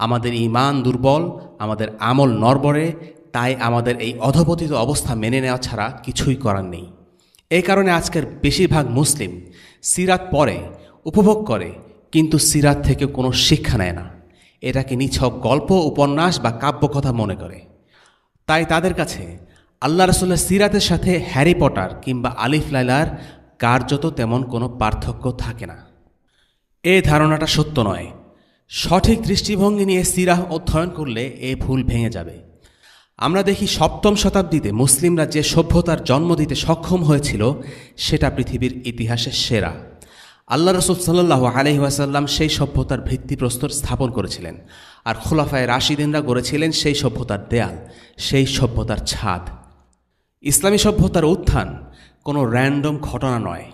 [SPEAKER 2] আমাদের ঈমান দুর্বল, আমাদের আমল নড়বড়ে, তাই আমাদের এই অধপতিত অবস্থা মেনে নেওয়া ছাড়া কিছুই করার নেই। এই কারণে আজকের বেশিরভাগ মুসলিম সিরাত পড়ে, উপভোগ করে, কিন্তু সিরাত থেকে কোনো শিক্ষা নেয় না। এটাকে নিছক গল্প, উপন্যাস বা কাব্যকথা মনে করে। তাই তাদের কাছে আল্লাহ রসুলের সিরাতের সাথে হ্যারি পটার কিংবা আলিফ লাইলার কার্যত তেমন কোনো পার্থক্য থাকে না। এই ধারণাটা সত্য নয়। সঠিক দৃষ্টিভঙ্গি নিয়ে সিরাহ অধ্যয়ন করলে এ ভুল ভেঙে যাবে। আমরা দেখি 7ম শতাব্দীতে মুসলিমরা যে সভ্যতার জন্ম দিতে সক্ষম হয়েছিল সেটা পৃথিবীর ইতিহাসে সেরা। আল্লাহ রসুল সাল্লাল্লাহু আলাইহি ওয়াসাল্লাম সেই সভ্যতার ভিত্তিপ্রস্তর স্থাপন করেছিলেন, আর খোলাফায়ে রাশিদিনরা গড়েছিলেন সেই সভ্যতার দেয়াল, সেই সভ্যতার ছাদ। ইসলামী সভ্যতার উত্থান কোনো র্যান্ডম ঘটনা নয়।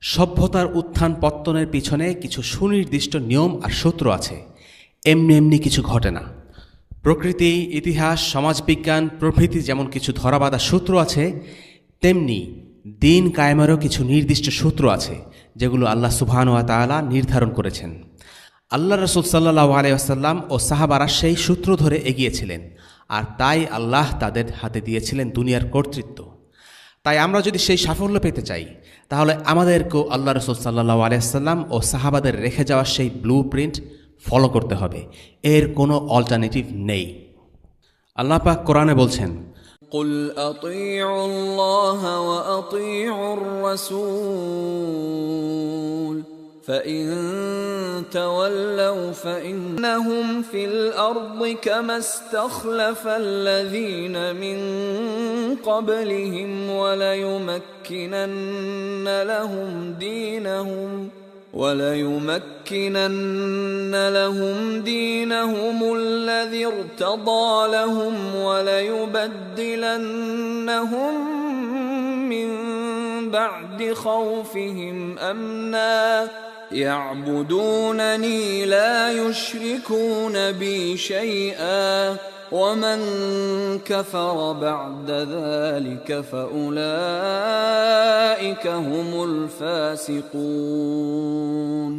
[SPEAKER 2] সভ্যতার উত্থান পত্তনের পিছনে কিছু সুনির্দিষ্ট নিয়ম আর সূত্র আছে, এমনি এমনি কিছু ঘটে না। প্রকৃতি, ইতিহাস, সমাজবিজ্ঞান প্রভৃতি যেমন কিছু ধরাবাঁধা সূত্র আছে, তেমনি দিন কায়েমেরও কিছু নির্দিষ্ট সূত্র আছে যেগুলো আল্লাহ সুবহানাহু ওয়া তাআলা নির্ধারণ করেছেন। আল্লাহ রসুল সাল্লাল্লাহু আলাইহি ওয়াসাল্লাম ও সাহাবারা সেই সূত্র ধরে এগিয়েছিলেন, আর তাই আল্লাহ তাদের হাতে দিয়েছিলেন দুনিয়ার কর্তৃত্ব। তাই আমরা যদি সেই সাফল্য পেতে চাই, তাহলে আমাদেরকেও আল্লাহ রসুল সাল্লাল্লাহু আলাইহি ওয়াসাল্লাম ও সাহাবাদের রেখে যাওয়া সেই ব্লু প্রিন্ট ফলো করতে হবে, এর কোনো অল্টারনেটিভ নেই। আল্লাহ পাক কোরআনে বলছেন,
[SPEAKER 3] قل أطيعوا الله وأطيعوا الرسول فإن تولوا فإنهم في الأرض كما استخلف الذين من قبلهم وليمكنن لهم دينهم الذي ارتضى لهم وليبدلنهم من بعد خوفهم أمنا يعبدونني لا يشركون بي شيئا ومن كفر بعد ذلك فأولئك هم الفاسقون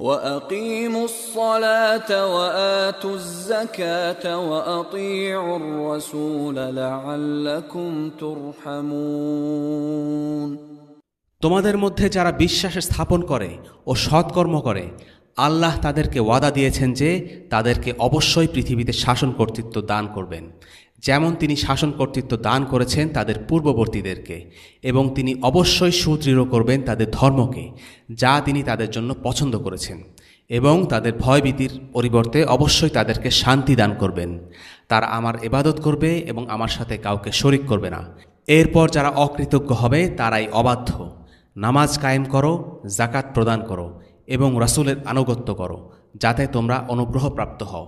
[SPEAKER 3] وأقيموا الصلاة وآتوا الزكاة وأطيعوا الرسول لعلكم ترحمون।
[SPEAKER 2] তোমাদের মধ্যে যারা বিশ্বাস স্থাপন করে ও সৎকর্ম করে, আল্লাহ তাদেরকে ওয়াদা দিয়েছেন যে তাদেরকে অবশ্যই পৃথিবীতে শাসন কর্তৃত্ব দান করবেন, যেমন তিনি শাসন কর্তৃত্ব দান করেছেন তাদের পূর্ববর্তীদেরকে, এবং তিনি অবশ্যই সুদৃঢ় করবেন তাদের ধর্মকে, যা তিনি তাদের জন্য পছন্দ করেছেন, এবং তাদের ভয়ভীতির পরিবর্তে অবশ্যই তাদেরকে শান্তি দান করবেন। তারা আমার ইবাদত করবে এবং আমার সাথে কাউকে শরিক করবে না। এরপর যারা অকৃতজ্ঞ হবে তারাই অবাধ্য। নামাজ কায়েম করো, জাকাত প্রদান করো এবং রাসূলের আনুগত্য করো, যাতে তোমরা অনুগ্রহপ্রাপ্ত হও।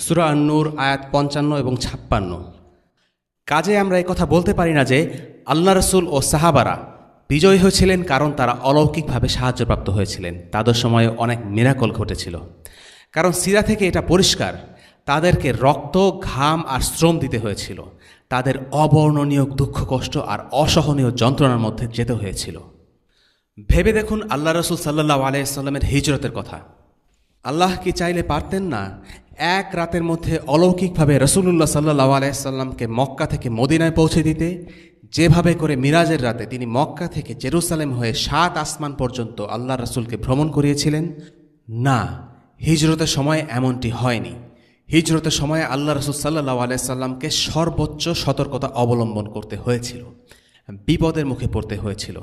[SPEAKER 2] সূরা আন-নূর আয়াত 55 এবং 56। কাজে আমরা এই কথা বলতে পারি না যে আল্লাহ রাসূল ও সাহাবারা বিজয়ী হয়েছিলেন কারণ তারা অলৌকিকভাবে সাহায্যপ্রাপ্ত হয়েছিলেন। তাদের সময়ে অনেক মিরাকল ঘটেছিল, কারণ সিরা থেকে এটা পরিষ্কার তাদেরকে রক্ত, ঘাম আর শ্রম দিতে হয়েছিল। তাদের অবর্ণনীয় দুঃখ, কষ্ট আর অসহনীয় যন্ত্রণার মধ্যে যেতে হয়েছিল। ভেবে দেখুন আল্লাহ রাসূল সাল্লাল্লাহু আলাইহি ওয়াসাল্লামের হিজরতের কথা। আল্লাহ কি চাইলে পারতেন না এক রাতের মধ্যে অলৌকিকভাবে রাসূলুল্লাহ সাল্লাল্লাহু আলাইহি ওয়াসাল্লামকে মক্কা থেকে মদিনায় পৌঁছে দিতে? যেভাবে করে মিরাজের রাতে তিনি মক্কা থেকে জেরুসালেম হয়ে 7 আসমান পর্যন্ত আল্লাহ রাসূলকে ভ্রমণ করিয়েছিলেন? না, হিজরতের সময় এমনটি হয়নি। হিজরতের সময় আল্লাহ রাসূল সাল্লাল্লাহু আলাইহি ওয়াসাল্লামকে সর্বোচ্চ সতর্কতা অবলম্বন করতে হয়েছিল, বিপদের মুখে পড়তে হয়েছিল।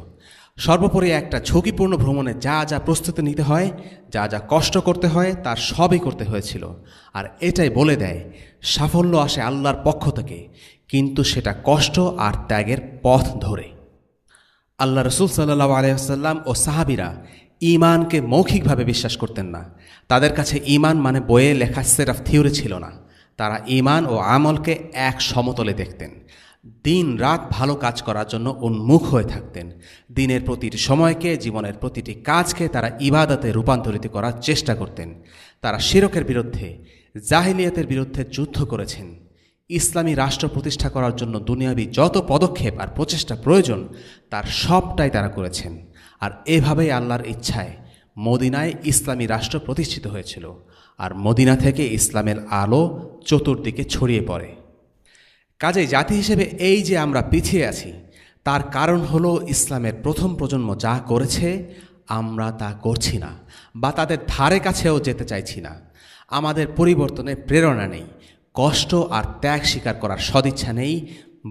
[SPEAKER 2] সর্বোপরি একটা ঝুঁকিপূর্ণ ভ্রমণে যা যা প্রস্তুতি নিতে হয়, যা যা কষ্ট করতে হয়, তার সবই করতে হয়েছিল। আর এটাই বলে দেয় সাফল্য আসে আল্লাহর পক্ষ থেকে, কিন্তু সেটা কষ্ট আর ত্যাগের পথ ধরে। আল্লাহ রাসূল সাল্লাল্লাহু আলাইহি ওয়াসাল্লাম ও সাহাবীরা ঈমানকে মৌখিকভাবে বিশ্বাস করতেন না। তাদের কাছে ঈমান মানে বইয়ে লেখা সেট অফ থিওরি ছিল না। তারা ঈমান ও আমলকে এক সমতলে দেখতেন। দিন রাত ভালো কাজ করার জন্য উন্মুখ হয়ে থাকতেন। দিনের প্রতিটি সময়কে, জীবনের প্রতিটি কাজকে তারা ইবাদতে রূপান্তরিত করার চেষ্টা করতেন। তারা শিরকের বিরুদ্ধে, জাহিলিয়াতের বিরুদ্ধে যুদ্ধ করেছেন। ইসলামী রাষ্ট্র প্রতিষ্ঠা করার জন্য দুনিয়াবী যত পদক্ষেপ আর প্রচেষ্টা প্রয়োজন তার সবটাই তারা করেছেন। আর এভাবেই আল্লাহর ইচ্ছায় মদিনায় ইসলামী রাষ্ট্র প্রতিষ্ঠিত হয়েছিল, আর মদিনা থেকে ইসলামের আলো চতুর্দিকে ছড়িয়ে পড়ে। কাজেই জাতি হিসেবে এই যে আমরা পিছিয়ে আছি, তার কারণ হলো ইসলামের প্রথম প্রজন্ম যা করেছে আমরা তা করছি না, বা তাদের ধারে কাছেও যেতে চাইছি না। আমাদের পরিবর্তনের প্রেরণা নেই, কষ্ট আর ত্যাগ স্বীকার করার সদিচ্ছা নেই,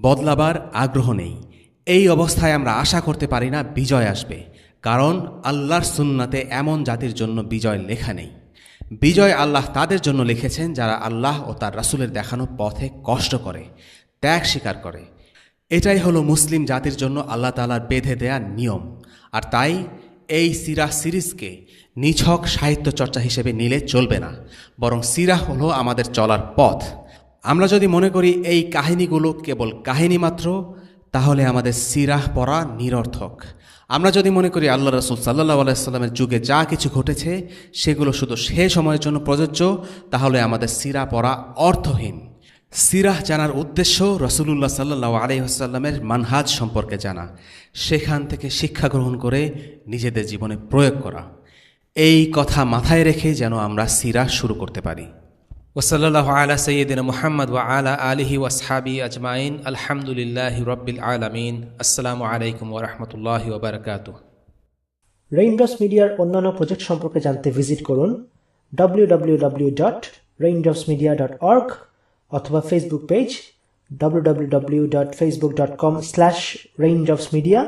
[SPEAKER 2] বদলাবার আগ্রহ নেই। এই অবস্থায় আমরা আশা করতে পারি না বিজয় আসবে, কারণ আল্লাহর সুন্নাতে এমন জাতির জন্য বিজয় লেখা নেই। বিজয় আল্লাহ তাদের জন্য লিখেছেন যারা আল্লাহ ও তার রাসূলের দেখানো পথে কষ্ট করে, ত্যাগ স্বীকার করে। এটাই হলো মুসলিম জাতির জন্য আল্লাহ তাআলার বেঁধে দেয়া নিয়ম। আর তাই এই সিরাহ সিরিজকে নিছক সাহিত্য চর্চা হিসেবে নিলে চলবে না, বরং সিরাহ হলো আমাদের চলার পথ। আমরা যদি মনে করি এই কাহিনীগুলো কেবল কাহিনী মাত্র, তাহলে আমাদের সিরাহ পড়া নিরর্থক। আমরা যদি মনে করি আল্লাহ রাসূল সাল্লাল্লাহু আলাইহি ওয়াসাল্লামের যুগে যা কিছু ঘটেছে সেগুলো শুধু সে সময়ের জন্য প্রযোজ্য, তাহলে আমাদের সিরাহ পড়া অর্থহীন। সিরাহ জানার উদ্দেশ্য রাসূলুল্লাহ সাল্লাল্লাহু আলাইহি ওয়াসাল্লামের মানহাজ সম্পর্কে জানা, সেখান থেকে শিক্ষা গ্রহণ করে নিজেদের জীবনে প্রয়োগ করা। এই কথা মাথায় রেখে যেন আমরা সিরাহ শুরু করতে পারি।
[SPEAKER 4] ওয়াসাল্লাল্লাহু আলা সাইয়্যিদিনা মুহাম্মদ ওয়া আলা আলিহি ওয়া আসহাবিহি আজমাইন। আলহামদুলিল্লাহি রাব্বিল আলামিন। আসসালামু আলাইকুম ওয়া রাহমাতুল্লাহি ওয়া বারাকাতুহু।
[SPEAKER 1] রেইনড্রপস মিডিয়ার অন্যান্য প্রজেক্ট সম্পর্কে জানতে ভিজিট করুন www.raindropsmedia.org অথবা ফেসবুক পেজ www.facebook.com/raindropsmedia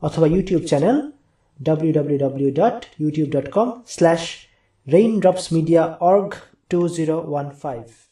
[SPEAKER 1] অথবা ইউটিউব চ্যানেল www.youtube.com/raindropsmediaorg2015